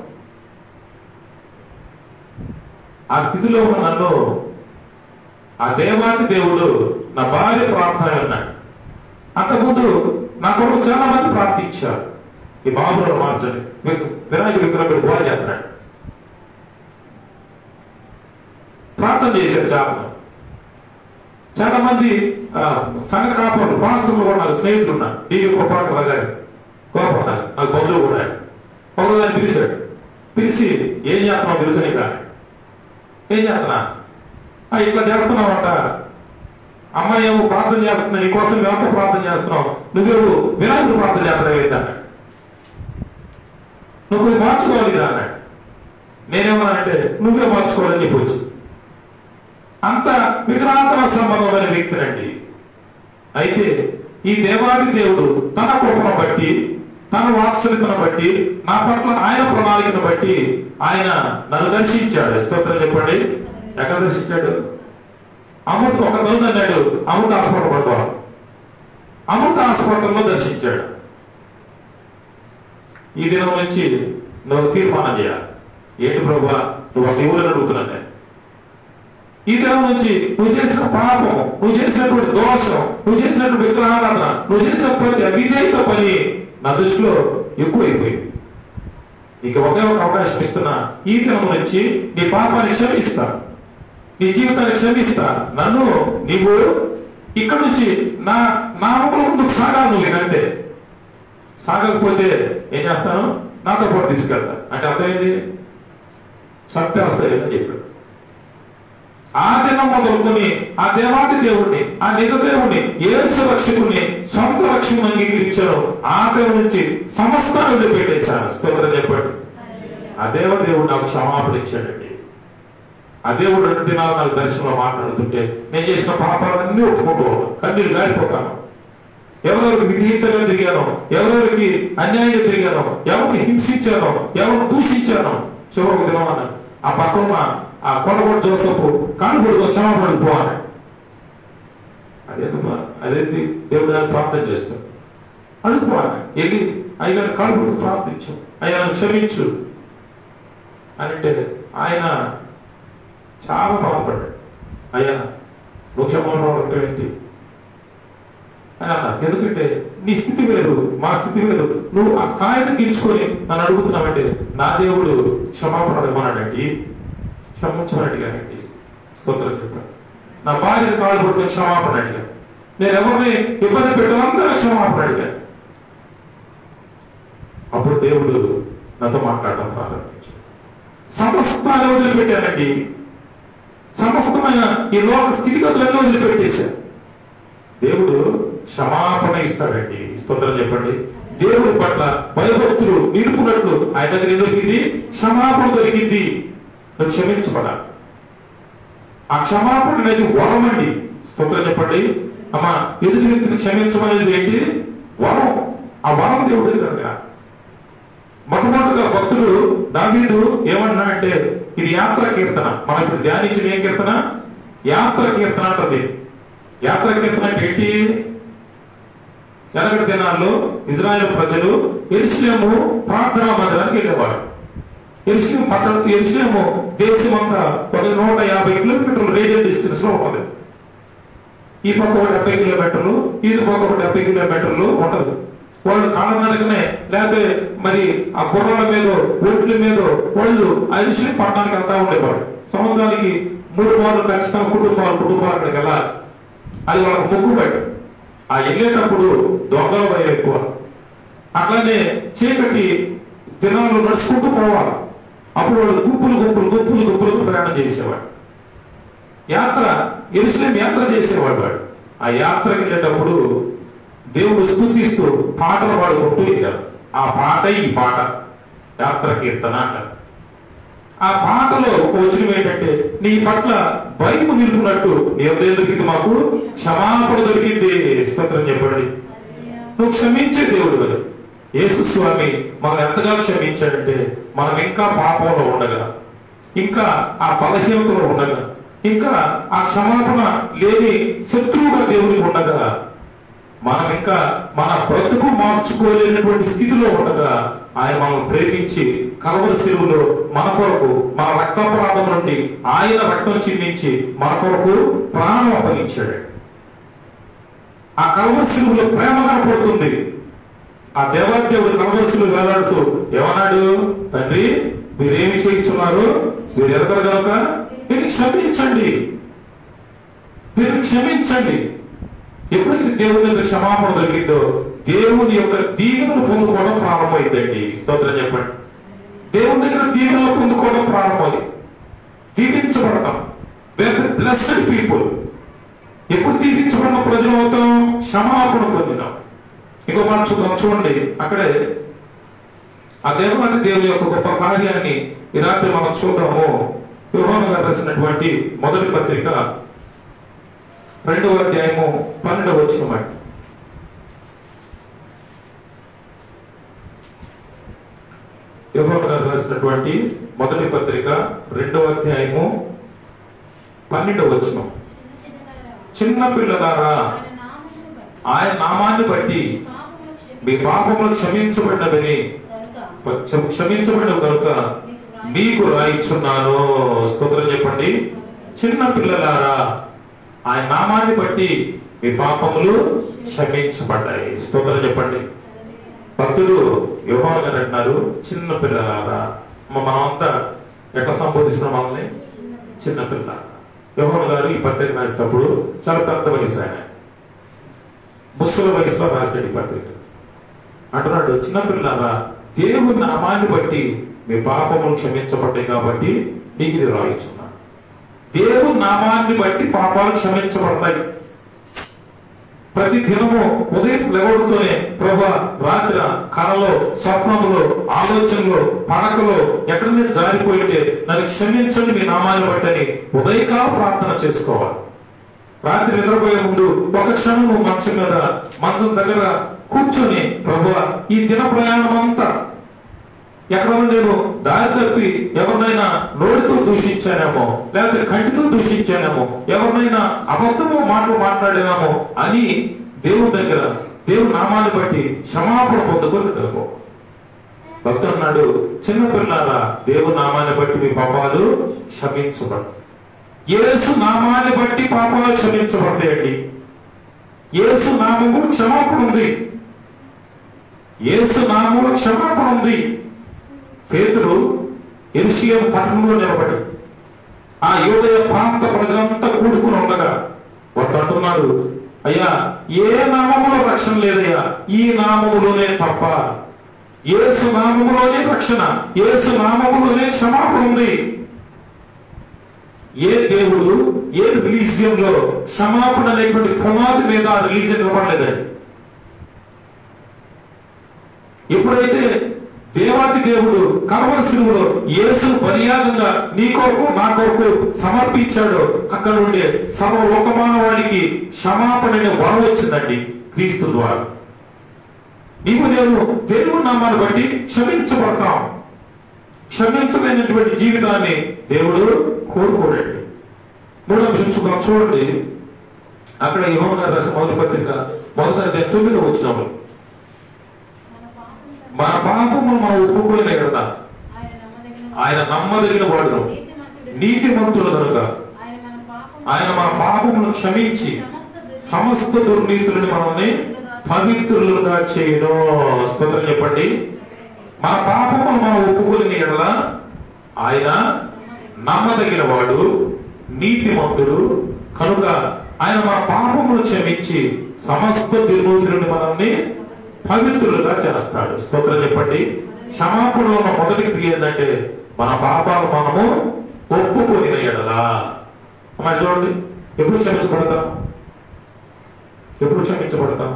ఆ స్థితిలో ఉన్న నన్ను ఆ దేవాది దేవుడు నా భార్య ప్రార్థన అన్నాడు. అంతకుముందు నా కొరకు చాలా మంది ప్రార్థించారు, ఈ బాబులను మార్చండి, వినాయకుడి విగ్రహం గోడ చేస్తున్నాడు. ప్రార్థన చేశారు చాలా. చాలా మంది సంఘ కాపాడు పాస్టర్లు కూడా నాకు స్నేహితులు ఉన్నారు. టీవీ కోపాడు గారు కోపం నాకు బంధువు కూడా పౌరులు గారిని పిలిచాడు. పిలిచి ఏం చేస్తున్నావు తెలుసు నీకు? ఏం చేస్తున్నా? ఇట్లా చేస్తున్నావంట. అమ్మాయి ఏమో ప్రార్థన చేస్తున్నా, నీకోసం ఎంత ప్రార్థన చేస్తున్నావు, నువ్వేమో వినాయకుడు ప్రార్థన చేస్తున్నావు ఏంటన్నాడు. నువ్వు మార్చుకోవాలి కదా అన్నాడు. నేనేమన్నా అంటే నువ్వే మార్చుకోవాలని చెప్పి వచ్చి అంత విగ్రహాత్మ సంబంధమైన వ్యక్తినండి. అయితే ఈ దేవాది దేవుడు తన కృపను బట్టి, తన వాత్సల్యతను బట్టి, నా పట్ల ఆయన ప్రణాళికను బట్టి ఆయన నన్ను దర్శించాడు. స్తోత్రం చెప్పండి. ఎక్కడ దర్శించాడు? అమృత ఒక రోజు అన్నాడు అమృత హాస్పిటల్ పడ్డాడు. అమృత హాస్పిటల్లో దర్శించాడు. ఈ దినం నుంచి నువ్వు తీర్మానం చేయాలి. ఏంటి ప్రభువా నువ్వు శివులను అడుగుతున్నాను. ఈ దినం నుంచి నువ్వు చేసిన పాపం, నువ్వు చేసినటువంటి దోషం, నువ్వు చేసినటువంటి విగ్రహారాధన, నువ్వు చేసిన ప్రతి అవిధేయత పని నా దృష్టిలో ఎక్కువైపోయింది. నీకు ఒకే ఒక అవకాశం ఇస్తున్నా. ఈ దినం నుంచి నీ పాపాన్ని క్షమిస్తా, నీ జీవితాన్ని క్షమిస్తా. నన్ను నీవు ఇక్కడ నుంచి నా ముందుకు సాగాలి. నువ్వు అంతే. సాగకపోతే ఏం చేస్తాను? నాతో పాటు తీసుకెళ్తా అంటే అర్థమైంది, చంపేస్తాయి అని చెప్పాడు. ఆ దినం మొదలుకొని ఆ దేవాది దేవుణ్ణి, ఆ నిజ దేవుణ్ణి, యేసు రక్షకుని సొంత రక్షణ అంగీకరించారు. ఆ దినం నుంచి సమస్తాన్ని వదిలిపెట్టేశాను. స్తోత్రం చెప్పండి. ఆ దేవదేవుడు నాకు క్షమాపణ ఇచ్చాడండి. ఆ దేవుడు 2 దినాలు నాకు దర్శనంలో మాట్లాడుతుంటే నేను చేసిన పాపాలన్నీ ఒప్పుకుంటాను, కన్నీళ్ళు గారిపోతాను. ఎవరెవరికి విధేయతగా తిరిగానో, ఎవరెవరికి అన్యాయంగా తిరిగానో, ఎవరిని హింసించానో, ఎవరిని దూషించానో, చివరికి దినమన్నా ఆ పక్కన ఆ కొడగొడ్డ జోసెఫ్ కానుగొడుతో క్షమాపణ పోవాలి. అదేంటి దేవుడు దాన్ని ప్రార్థన చేస్తాడు. అడుగుపోవాలి. వెళ్ళి అయ్యగారు కానుగొడు ప్రార్థించు, అయ్యా క్షమించు అని అంటే ఆయన చాలా బాధపడ్డాడు. అయ్యా నువ్వు క్షమాపణ ఏంటి అని అన్నా. ఎందుకంటే నీ స్థితి వేరు, మా స్థితి వేరు. నువ్వు ఆ స్థాయిని గెలుచుకొని నన్ను అడుగుతున్నావంటే నా దేవుడు క్షమాపణ అడగమన్నాడండి, క్షమించమని అడిగానండి. స్తోత్రం చెప్పాను. నా భార్యను కాళ్ళు పట్టుకుని క్షమాపణ అడిగాను. నేను ఎవరిని ఇబ్బంది పెట్టాలంతా క్షమాపణ అడిగాను. అప్పుడు దేవుడు నాతో మాట్లాడడం ప్రారంభించాడు. సమస్తాన్ని వదిలిపెట్టానండి. సమస్తమైన ఈ లోక స్థితిగతులన్నీ వదిలిపెట్టేశాను. దేవుడు క్షమాపణ ఇస్తాడండి. స్తోత్రం చెప్పండి. దేవుడి పట్ల భయభక్తులు నిలుపునట్లు ఆయన దగ్గర దొరికింది, క్షమాపణ దొరికింది. నువ్వు క్షమించబడాలి. ఆ క్షమాపణ అనేది వరం అండి. స్తోత్రం చెప్పండి. అమ్మా ఎదుటి వ్యక్తిని క్షమించమనేది ఏంటి? వరం. ఆ వరం దేవుడి దగ్గర. మొట్టమొదటిగా భక్తుడు దావీదు ఏమన్నా అంటే ఇది యాత్ర కీర్తన. మనం ఇప్పుడు ధ్యానించిన ఏం కీర్తన? యాత్ర కీర్తన అంటది. యాత్ర కీర్తన అంటే ఏంటి? వెనకటి దినాల్లో ఇజ్రాయెల్ ప్రజలు యెరూషలేము ప్రార్థనా మందిరానికి వెళ్ళేవారు. యెరూషలేము దేశం అంతా 150 కిలోమీటర్లు రేడియల్ డిస్టెన్స్ లో ఉంటుంది. ఈ పక్క 70 కిలోమీటర్లు, ఈ పక్క 70 కిలోమీటర్లు ఉంటుంది. వాళ్ళు కాలనడకనే లేకపోతే మరి ఆ గుర్రాల మీద, ఒడ్ల మీద వాళ్ళు ఆ యెరూషలేం పట్టణానికి వెళ్తా ఉండేవాడు. సంవత్సరానికి 3 మార్లు ఖచ్చితంగా కుటుంబాలు అక్కడికి వెళ్ళాలి. అది వాళ్ళకి మొక్కుబడి. ఆ వెళ్ళేటప్పుడు దొంగల భయం ఎక్కువ. అట్లానే చీకటి దినాలు నడుచుకుంటూ పోవాలి. అప్పుడు వాళ్ళు గుంపులు ప్రయాణం చేసేవాడు. యాత్ర యెరూషలేం యాత్ర చేసేవాడు. వాడు ఆ యాత్రకి వెళ్ళేటప్పుడు దేవుడు స్తుతిస్తూ పాటలు పాడుకుంటూ వెళ్ళారు. ఆ పాట ఈ పాట యాత్ర కీర్తన అంటారు. ఆ పాటలో ఒక వచనం ఏంటంటే నీ పట్ల భయము నిలుపునట్టు ఎవరేం దొరికింది? మాకు క్షమాపణ దొరికింది. స్తోత్రం చెప్పండి. నువ్వు క్షమించే దేవుడు కదా. యేసు స్వామి మనం ఎంతగా క్షమించాడంటే మనం ఇంకా పాపంలో ఉండగా, ఇంకా ఆ బలహీనతలో ఉండగా, ఇంకా ఆ క్షమాపణ లేని శత్రువుగా దేవుడికి ఉండగా, మనం ఇంకా మన బ్రతుకు మార్చుకోలేనటువంటి స్థితిలో ఉండగా ఆయన మనల్ని ప్రేమించి కల్వరి శిలువలో మన కొరకు, మన రక్తాపరాధం నుండి ఆయన రక్తం చిందించి మన కొరకు ప్రాణం అప్పగించాడు. ఆ కల్వరి శిలువలో ప్రేమ కనపడుతుంది. ఆ దేవాదేవుడు కల్వరి శిలువ వేలాడుతూ ఏమన్నాడు? తండ్రి మీరేమి చేయించున్నారు? మీరు ఎరగరు కనుక వీటిని క్షమించండి. మీరు క్షమించండి. ఎప్పుడైతే దేవుని యొక్క క్షమాపణ దొరికిందో దేవుని యొక్క దీవెనలు పొందుకోవడం ప్రారంభమైందండి. స్తోత్రం చెప్పండి. దేవుని దగ్గర దీవెనలు పొందుకోవడం ప్రారంభమైంది. దీవించబడతాం. Blessed people. ఎప్పుడు దీవించబడిన ప్రజలు అవుతాం? క్షమాపణ పొందినాం. ఇంకో మాట చూడండి, అక్కడే ఆ దేవాది దేవుని యొక్క గొప్ప కార్యాన్ని ఈ రాత్రి మనం చూద్దాము. యోహాను గారు రాసినటువంటి మొదటి పత్రిక 2వ అధ్యాయము 12వ వచనం. యోహాను గారు రాసినటువంటి మొదటి పత్రిక 2వ అధ్యాయము 12వ వచనం. చిన్న పిల్లలారా, ఆయన నామాన్ని బట్టి మీ పాపములు క్షమించబడినవని కనుక మీకు రాయిచున్నాను. స్తోత్రం చెప్పండి. చిన్న పిల్లలారా, ఆయన నామాన్ని బట్టి మీ పాపములు క్షమించబడ్డాయి. స్తోత్రం చెప్పండి. భక్తుడు యోహాను గారు అంటున్నారు, చిన్న పిల్లలారా. మనమంతా ఎట్లా సంబోధిస్తున్నాం మనల్ని? చిన్న పిల్ల. యోహాను గారు ఈ పత్రిక రాసేటప్పుడు చాలా పెద్ద వయసు, ఆయన ముసల వయసులో రాశాడు ఈ పత్రిక. అంటున్నాడు, చిన్నపిల్లలారా, దేవుని నామాన్ని బట్టి మీ పాపములు క్షమించబడ్డాయి కాబట్టి మీకు ఇది రాయించున్నాను. దేవుని నామాన్ని బట్టి పాపాలు క్షమించబడతాయి. ప్రతి దినము ఉదయం లేవడంతోనే ప్రభా, రాత్రి కళలో, స్వప్నంలో, ఆలోచనలో, పడకలో ఎక్కడ నేను జారిపోయింటే నన్ను క్షమించండి మీ నామాన్ని బట్టి అని ఉదయకాల ప్రార్థన చేసుకోవాలి. రాత్రి నిద్రపోయే ముందు ఒక క్షణము మంచం దగ్గర కూర్చొని ప్రభువా, ఈ దిన ప్రయాణం అంతా ఎక్కడ నేను దారి తప్పి ఎవరినైనా నోటితో దూషించానేమో, లేకపోతే కంటితో దూషించానేమో, ఎవరినైనా అబద్ధము మాటలు మాట్లాడినామో అని దేవుని దగ్గర దేవుని నామాన్ని బట్టి క్షమాపణ పొందుకొని తెలుపు. భక్తుడు అన్నాడు, చిన్నపిల్లారా, దేవుని నామాన్ని బట్టి మీ పాపాలు క్షమించబడు. యేసు నామాన్ని బట్టి పాపాలు క్షమించబడతాయండి. యేసు నామము క్షమాపణ ఉంది. యేసు నామములో క్షమాపణ ఉంది. పేతురు యెరూషలేము పట్టణంలో నిలబడి ఆ యూదయ ప్రాంత ప్రజలంతా కూడుకుని ఉండగా వాళ్ళు అంటున్నారు, అయ్యా, ఏ నామములో రక్షణ లేదయ్యా, ఈ నామములోనే తప్ప. యేసు నామములోనే రక్షణ, యేసు నామములోనే క్షమాపణ ఉంది. ఏ దేవుడు ఏ రిలీజియన్ లో క్షమాపణ లేకుండా పునాది మీద ఆ రిలీజియన్ ఇవ్వబడలేదండి. ఎప్పుడైతే దేవాది దేవుడు కల్వరి యేసు బలియాగంగా నీ కొరకు నా కొరకు సమర్పించాడో అక్కడ ఉండే సర్వలోకమానవాడికి క్షమాపణ వరం వచ్చిందండి క్రీస్తు ద్వారా. నీవు నేను దేవుని నామాన్ని బట్టి క్షమించబడతాం. క్షమించలేనటువంటి జీవితాన్ని దేవుడు కోరుకోడండి. మూడో అంశం చూడండి, అక్కడ యోహాను గారు రాసిన మొదటి పత్రిక 9వ వచనం. మన పాపము మనం ఒప్పుకోలేని కదా ఆయన నమ్మదగిన వాడు, నీతిమంతుడు కనుక ఆయన మన పాపములను క్షమించి సమస్త దుర్నీతులను మనల్ని పవిత్రులుగా చేయడం. స్తోత్రం చెప్పండి. మన పాపమును మనం ఒప్పుకోలేని ఎడల ఆయన నమ్మదగిన వాడు, నీతిమంతుడు కనుక ఆయన మన పాపమును క్షమించి సమస్త దుర్నీతులను మనల్ని పవిత్రులుగా చేస్తాడు. స్తోత్రం చెప్పండి. క్షమాపణలో ఉన్న మొదటి క్రియ ఏంటంటే మన పాపాలు మనము ఒప్పుకొని ఎడలా. మరి చూడండి, ఎప్పుడు క్షమించబడతాం? ఎప్పుడు క్షమించబడతాం?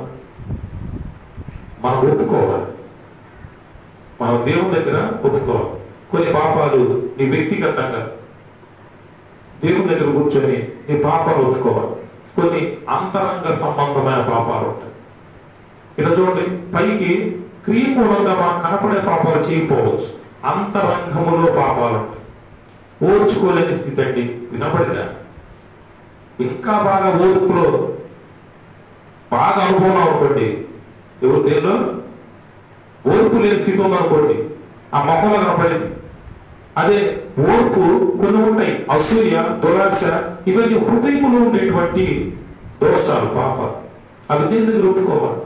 మనం ఒప్పుకోవాలి. మనం దేవుని దగ్గర ఒప్పుకోవాలి. కొన్ని పాపాలు నీ వ్యక్తిగతంగా దేవుని దగ్గర కూర్చొని నీ పాపాలు ఒప్పుకోవాలి. కొన్ని అంతరంగ సంబంధమైన పాపాలు ఉంటాయి. ఇలా చూడండి, పైకి క్రియమూలంగా మనం కనపడే పాపాలు చేయకపోవచ్చు, అంతరంగములో పాపాలు ఉంటాయి. ఓర్చుకోలేని స్థితి అండి. వినపడిగా ఇంకా బాగా ఓర్పులో బాగా అనుభవం అనుకోండి, ఎవరు దేనిలో ఓర్పు లేని స్థితి ఉందనుకోండి, ఆ మొక్కలో కనపడేది. అదే ఓర్పు కొన్ని ఉంటాయి, అసూయ, దురాశ, ఇవన్నీ హృదయంలో ఉండేటువంటి దోషాలు, పాపాలు. అవి దేని దగ్గర ఒప్పుకోవాలి.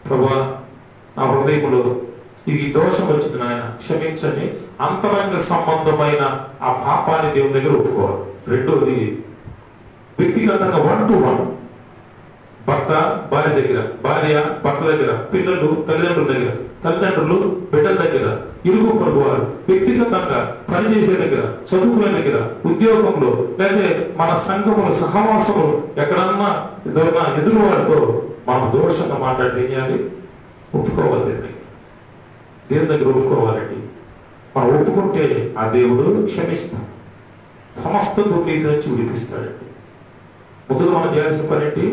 ప్రభువా, నా హృదయంలో ఇది దోషం వచ్చింది నాయన, క్షమించండి. అంతరంగ సంబంధమైన ఆ పాపాన్ని దేవుని దగ్గర ఒప్పుకోవాలి. రెండోది వ్యక్తిగతంగా 1 to 1, భర్త భార్య దగ్గర, భార్య భర్త దగ్గర, పిల్లలు తల్లిదండ్రుల దగ్గర, తల్లిదండ్రులు బిడ్డల దగ్గర, ఇరుగు పొరుగు వారు, వ్యక్తిగతంగా పనిచేసే దగ్గర, చదువుకునే దగ్గర, ఉద్యోగంలో, లేదా మన సంఘములు సహవాసములు ఎక్కడన్నా ఎదురు వారితో మనం దోషంగా మాట్లాడి ఏం చేయాలి? ఒప్పుకోవాలి. దేవుని దగ్గర ఒప్పుకోవాలండి. మనం ఒప్పుకుంటే ఆ దేవుడు క్షమిస్తాం, సమస్త దుర్నీతి నుంచి విడిపిస్తాడండి. ముందుగా మనం చేయాల్సిన పని ఏంటి?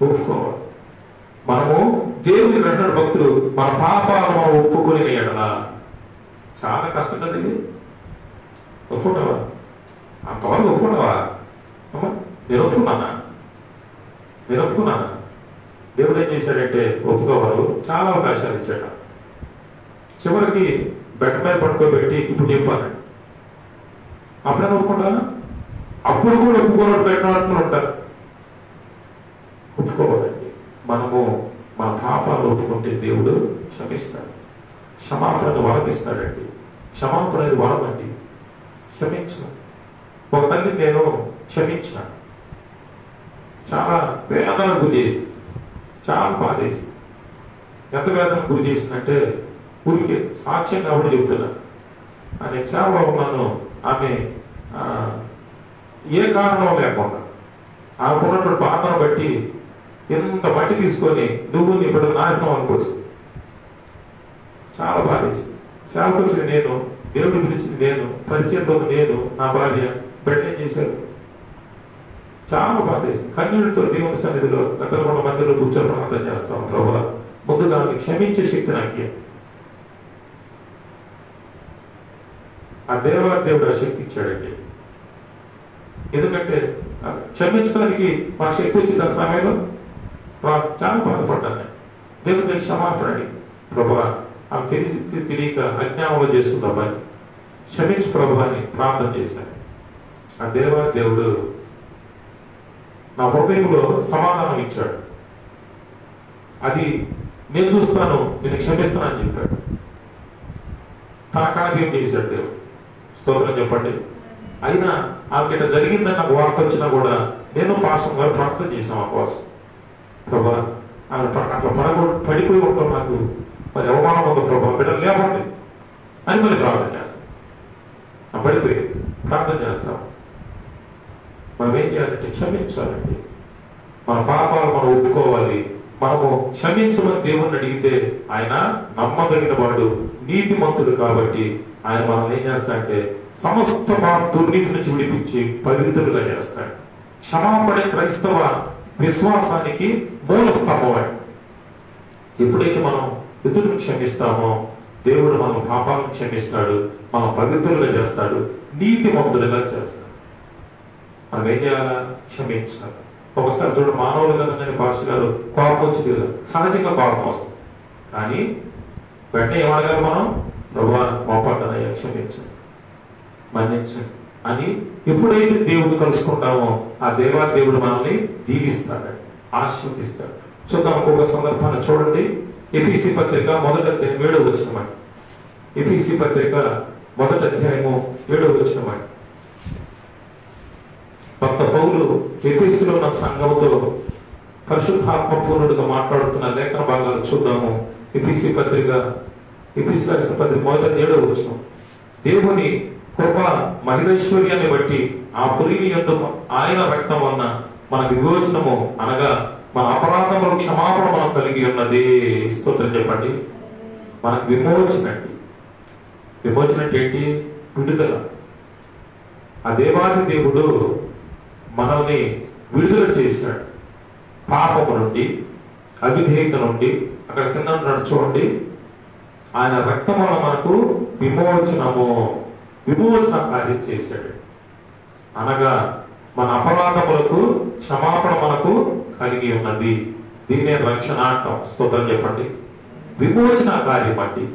ఒప్పుకోవాలి. మనము దేవుని రెండో భక్తులు మన పాపాలను ఒప్పుకొని ఎడలా. చాలా కష్టం కదా ఇది. ఒప్పుకుంటావా? అంతవరకు ఒప్పుకున్నావా? నేను ఒప్పుకున్నానా? దేవుడు ఏం చేశాడంటే ఒప్పుకోవాలి, చాలా అవకాశాలు ఇచ్చాడు. చివరికి బెడ్ మీద పడుకోబెట్టి ఇప్పుడు చెప్పాను, అప్పుడే ఒప్పుకుంటానా? అప్పుడు కూడా ఒప్పుకోవాలి, పెట్టినట్టు ఉంటారు. ఒప్పుకోవాలండి. మనము మన పాపాలు ఒప్పుకుంటే దేవుడు క్షమిస్తాడు, క్షమాపణను వరమిస్తాడండి. క్షమాపణ అనేది వరం అండి. క్షమించిన ఒక తల్లి నేను క్షమించిన, చాలా వేదనకు గురి చేసి, చాలా బాధేసి. ఎంత వేదనకు గురి చేసిందంటే ఊరికే సాక్ష్యం కాబట్టి చెప్తున్నా. నేను సేవలో ఉన్నాను. ఆమె ఏ కారణం లేకుండా ఆమె ఉన్నటువంటి బాధను బట్టి ఎంత మట్టి తీసుకొని నువ్వు నీ బిడ్డ నాశనం అనుకోవచ్చు. చాలా బాధేసింది. సేవకు వచ్చిన నేను, దేవుడిని పిలిచింది నేను, పరిచయంలో నేను, నా భార్య, బిడ్డ ఏం చేశారు? చాలా బాధేసింది. కన్నులతో దేవుని సన్నిధిలో గంటల మందిలో కూర్చొని ప్రార్థన చేస్తాం. ప్రభువా, ముందుగా క్షమించే శక్తి నాకు ఆ దేవుడు ఆ శక్తి ఇచ్చాడండి. ఎందుకంటే క్షమించడానికి మాకు శక్తి వచ్చింది. ఆ సమయంలో చాలా బాధపడ్డాను. దేవుడికి క్షమాపణని, ప్రభువా ఆమె తెలియక అజ్ఞానంలో చేస్తుందా క్షమించు ప్రభువా అని ప్రార్థన చేశాను. ఆ దేవుడు నా హృదయంలో సమాధానం ఇచ్చాడు. అది నేను చూస్తాను, నేను క్షమిస్తానని చెప్పాడు. తన కార్యం చేశాడు దేవుడు. స్తోత్రం చెప్పండి. అయినా ఆమె ఇట్లా జరిగిందని నాకు వార్త వచ్చినా కూడా నేను పాస్టర్ గారు ప్రార్థన చేశాను ఆ కోసం. ప్రభా ఆమె అట్లా పడిపోయి ఉంటాం, నాకు మరి అవమానం ఉందో ప్రభా, బిడ్డలు లేవండి అని మరి ప్రార్థన చేస్తాం. పడిపోయి ప్రార్థన చేస్తాం. మనం ఏం చేయాలంటే క్షమించాలండి. మన పాపాలు మనం ఒప్పుకోవాలి. మనము క్షమించమని దేవుణ్ణి అడిగితే ఆయన నమ్మదగిన వాడు, నీతిమంతుడు. కాబట్టి ఆయన మనం ఏం చేస్తాడంటే సమస్త దుర్నీతి నుంచి విడిపించి పవిత్రులుగా చేస్తాడు. క్షమాపణ క్రైస్తవ విశ్వాసానికి మూల స్తంభం. ఎప్పుడైతే మనం ఇతరులను క్షమిస్తామో దేవుడు మన పాపాలను క్షమిస్తాడు, మనం పవిత్రులుగా చేస్తాడు, నీతిమంతులుగా చేస్తాడు. మనం ఏం చేయాలా? క్షమించాలి. ఒకసారి చూడు, మానవులు కదండి పాస్టర్ గారు, కోపం వచ్చింది కదా, సహజంగా కోపం వస్తుంది. కానీ వెంటనే ఏమడగాలి మనం? ప్రభువా కోపడ్డానయ్యా, క్షమించండి, మన్నించండి అని ఎప్పుడైతే దేవుడు కలుసుకుంటామో ఆ దేవుడు మనల్ని దీవిస్తాడు, ఆశీర్వదిస్తాడు. చూద్దాం ఇంకొక సందర్భాన్ని చూడండి. ఎఫీసీ పత్రిక 1వ అధ్యాయం 7వ వచనం. ఎఫీసీ పత్రిక 1వ అధ్యాయము 7వ వచనం. భక్త పౌలు ఎఫెసులో ఉన్న సంఘంతో పరిశుద్ధాత్మ పూర్ణుడిగా మాట్లాడుతున్న లేఖన భాగాలు చూద్దాము. ఎఫెసీ పత్రిక 1వ వచనం. దేవుని కృప మహిమైశ్వర్యాన్ని బట్టి ఆ పురిని యందు ఆయన రక్తం వలన మనకు విమోచనము, అనగా మన అపరాధములు క్షమాపణ మనం కలిగి ఉన్నది. స్తోత్రం చెప్పండి. మనకు విమోచన అండి. విమోచన అంటే ఏంటి? విడుదల. ఆ దేవాది దేవుడు మనల్ని విడుదల చేశాడు పాపము నుండి, అవిధేయత నుండి. అక్కడ కింద చూడండి, ఆయన రక్తం వల్ల మనకు విమోచన కార్యం చేశాడు. అనగా మన అపరాధములకు క్షమాపణ మనకు కలిగి ఉన్నది. దీనే రక్షణ అంటాం. స్తోత్రం చెప్పండి. విమోచన కార్యం అంటే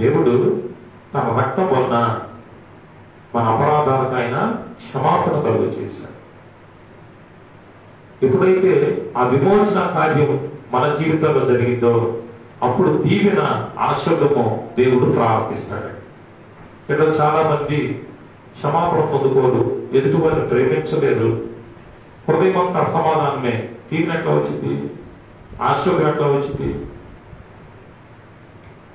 దేవుడు తన రక్తం వలన మన అపరాధాలకైనా క్షమాపణ కలుగు చేశాడు. ఎప్పుడైతే ఆ విమోచన కార్యం మన జీవితంలో జరిగిందో అప్పుడు దీవెన, ఆశీర్వాదము దేవుడు ప్రారంభిస్తాడు. ఇక్కడ చాలా మంది క్షమాపణ పొందుకోరు, ఎదుటివారిని ప్రేమించలేరు, హృదయం అంతా అసమాధానమే. దీవెన ఎట్లా వచ్చింది? ఆశీర్వాదం ఎట్లా వచ్చింది?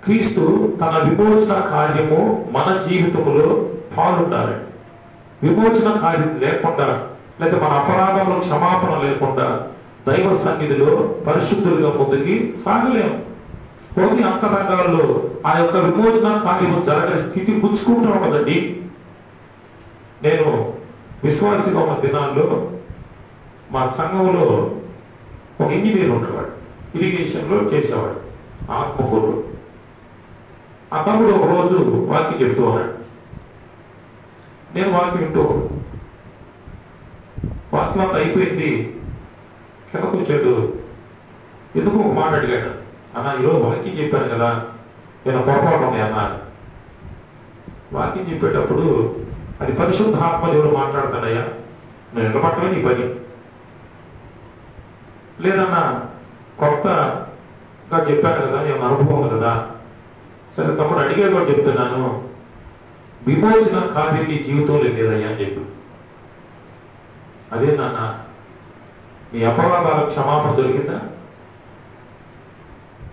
క్రీస్తు తన విమోచన కార్యము మన జీవితంలో పాల్గొండాలి. విమోచన కార్యం లేకుండా, లేదా మన అపరాధంలో క్షమాపణ లేకుండా దైవ సన్నిధిలో పరిశుద్ధులుగా ముందుకి సాగలేము. కొన్ని అంతరంగాల్లో ఆ యొక్క విమోచన కార్యము జరగని స్థితి గుచ్చుకుంటూ ఉండదండి. నేను విశ్వాసిగా ఉన్న దినాల్లో మా సంఘంలో ఒక ఇంజనీర్ ఉండేవాడు, ఇరిగేషన్లో చేసేవాడు, ఆత్మకూరు. ఆ తమ్ముడు ఒక రోజు వాక్యం చెప్తూ ఉన్నాడు. నేను వాక్యం వింటూ, వాక్యం అంతా అయిపోయింది, కింద కూర్చోడు. ఎందుకు ఒక మాట అడిగాడు, అన్న ఈరోజు వాక్యం చెప్పాను కదా, నేను పొరపాటు ఉన్నాయి అన్నారు. వాక్యం చెప్పేటప్పుడు అది పరిశుద్ధాత్మ దేవుడు మాట్లాడతాడయ్యా, నేను నిలబట్టమే నీ పని, లేదన్నా కొత్తగా చెప్పాను కదా, నేను అనుభవం కదా. సరే తమ్ముడు అడిగే కూడా చెప్తున్నాను, విమోచన కార్యం నీ జీవితంలో లేదయ్యా అని చెప్పి. అదే నాన్న, నీ అపరాధాల క్షమాపణ దొరికిందా?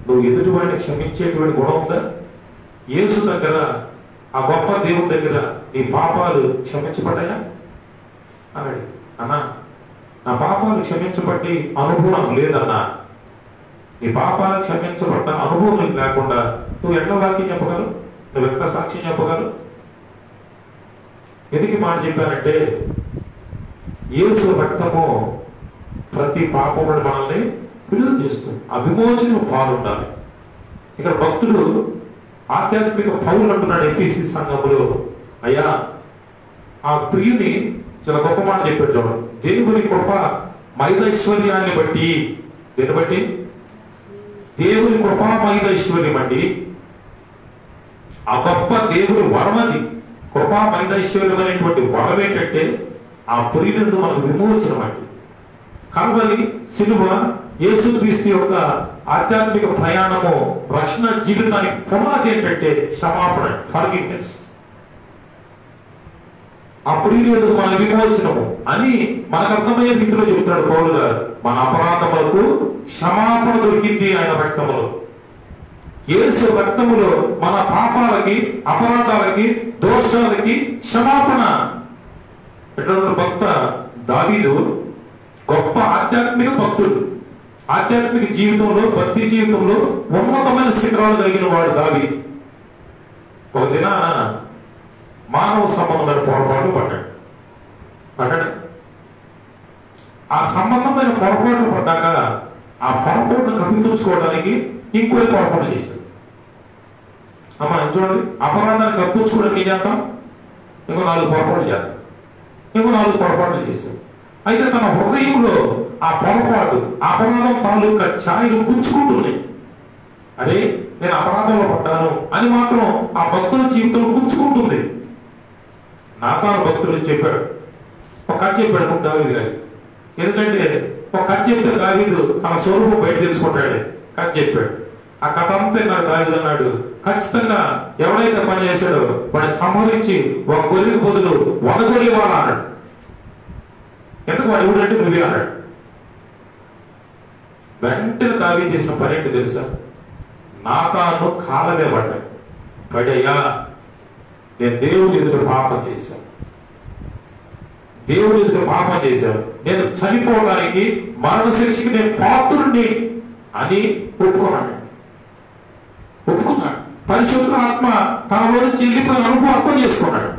నువ్వు ఎదుటివాడిని క్షమించేటువంటి గుణం ఉందా? యేసు దగ్గర, ఆ గొప్ప దేవుని దగ్గర నీ పాపాలు క్షమించబడ్డాయా అన్నాడు. అన్నా నా పాపాలు క్షమించబట్టి అనుభవం లేదన్నా. నీ పాపాలు క్షమించబడ్డ అనుభవం లేకుండా నువ్వు ఎట్లా వాక్యం చెప్పగలవు? నువ్వు ఎంత సాక్ష్యం చెప్పగలవు? ఎందుకు మాట చెప్పానంటే, యేసు రక్తము ప్రతి పాపమును మనల్ని విడుదల చేస్తుంది. ఆ విమోచన పాల్గొండాలి. ఇక్కడ భక్తుడు ఆధ్యాత్మిక పౌరులు అంటున్నాడు ఎఫెసీ సంఘములో, అయ్యా ఆ ప్రియుని చాలా గొప్ప మాట చెప్పాడు చూడండి. దేవుని కృప మైదైశ్వర్యాన్ని బట్టి, దేని బట్టి? దేవుని కృప మైదైశ్వర్యం అండి. ఆ గొప్ప దేవుని వరమది. కృపా మైదైశ్వర్యం అనేటువంటి వరం ఏంటంటే ఆ ప్రియుడు మనకు విమోచనం అండి. కల్వరి సిలువ యేసుక్రీస్తు యొక్క ఆధ్యాత్మిక ప్రయాణము, రక్షణ జీవితానికి పునాది ఏంటంటే క్షమాపణ, ఫర్గివ్నెస్. ఆ ప్రియుడు మన విమోచనము అని మనకు అర్థమయ్యే రీతిలో చెబుతాడు పౌలు గారు. మన అపరాధములకు క్షమాపణ దొరికింది ఆయన రక్తములో. యేసు రక్తములో మన పాపాలకి, అపరాధాలకి, దోషాలకి క్షమాపణ. ఎట్లా భక్త దావీదు గొప్ప ఆధ్యాత్మిక భక్తుడు. ఆధ్యాత్మిక జీవితంలో, భక్తి జీవితంలో ఉన్నతమైన శిఖరాలు కలిగిన వాడు దావీదు. ఒక దినాన మానవ సంబంధమైన పొరపాటు పడ్డాడు. ఆ సంబంధమైన పొరపాటు పడ్డాక ఆ పొరపాటును కప్పిపుచ్చుకోవడానికి ఇంకో పొరపాటు చేశాడు. అమ్మా చూడండి, అపరాధాన్ని కప్పించుకోవడానికి ఏం చేస్తాం? ఇంకో 4 పొరపాట్లు చేస్తాం, ఇంకో 4 పొరపాట్లు చేస్తాం. అయితే తన హృదయంలో ఆ పొరపాటు, అపరాధం తాలూకా ఛాయలు గుంచుకుంటున్నాయి. అరే నేను అపరాధంలో పడ్డాను అని మాత్రం ఆ భక్తుల జీవితంలో గుంచుకుంటుంది. నాతాను భక్తుడు చెప్పాడు, ఒక కథ చెప్పాడు దావీదు గారు. ఎందుకంటే ఒక కథ చెప్తే దావీదు తన స్వరూపం బయట తెలుసుకుంటాడు. కథ చెప్పాడు. ఆ కథ అంతా నాకు దావీదు అన్నాడు, ఖచ్చితంగా ఎవరైతే పని చేశాడో వాడిని సంహరించి ఒక గొర్రెకి బదులు 100 గొర్రెలు ఇవ్వాలా అన్నాడు. ఎందుకు వాడు ఎవడంటే నువ్వే అన్నాడు. వెంటనే దావీదు చేసిన పని ఏంటి తెలుసా? నాతాను కాలమే పడయ్యా, నేను దేవుని ఎదుట పాపం చేశాను, దేవుని ఎదుట పాపం చేశాను, నేను చనిపోవడానికి, మరణ శిక్షకి నేను పాత్రుడిని అని ఒప్పుకున్నాడు. పరిశుద్ధ ఆత్మ తనలో నుంచి వెళ్ళిపోయిన అనుభవం అర్థం చేసుకున్నాడు.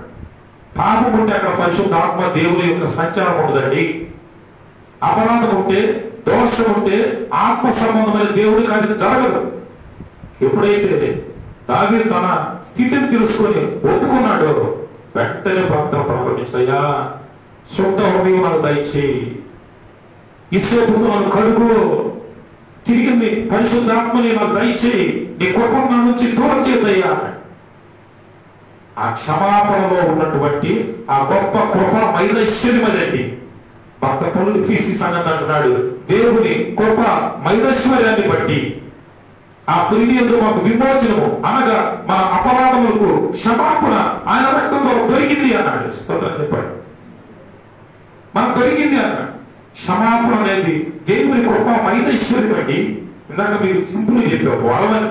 పాపం ఉంటే అక్కడ పరిశుద్ధ ఆత్మ దేవుని యొక్క సంచారం ఉండదండి. అపరాధం ఉంటే, దోషం ఉంటే ఆత్మ సంబంధమైన దేవుడి కార్యం జరగదు. ఎప్పుడైతే దావీదు తన స్థితిని తెలుసుకొని ఒప్పుకున్నాడో వెంటనే ప్రార్థన ప్రారంభించయ్యా, శుద్ధ హృదయం నాకు దయచేయి, ఇస్సేపుతో నన్ను కడుగు, తిరిగి నీ పరిశుద్ధాత్మని నాకు దయచేయి, నీ కృపను నా నుంచి దూరం చేద్దయ్యా. ఆ క్షమాపణలో ఉన్నటువంటి ఆ గొప్ప కృప మైదైశ్వర్యమదండి. భక్త పనులు తీసి సంగతి అంటున్నాడు, దేవుని కృప మైదైశ్వర్యాన్ని బట్టి ఆ ప్రియుడు మాకు విమోచనము అనగా మన అపరాధములకు క్షమాపణ ఆయన రక్తంలో దొరికింది అన్నాడు. స్తోత్రం చెప్పాడు. మనకు దొరికింది అన్నాడు. క్షమాపణ అనేది దేవుని కృప మైనశ్వరి బట్టి ఇందాక మీరు సింపుల్ చెప్పారు వరమని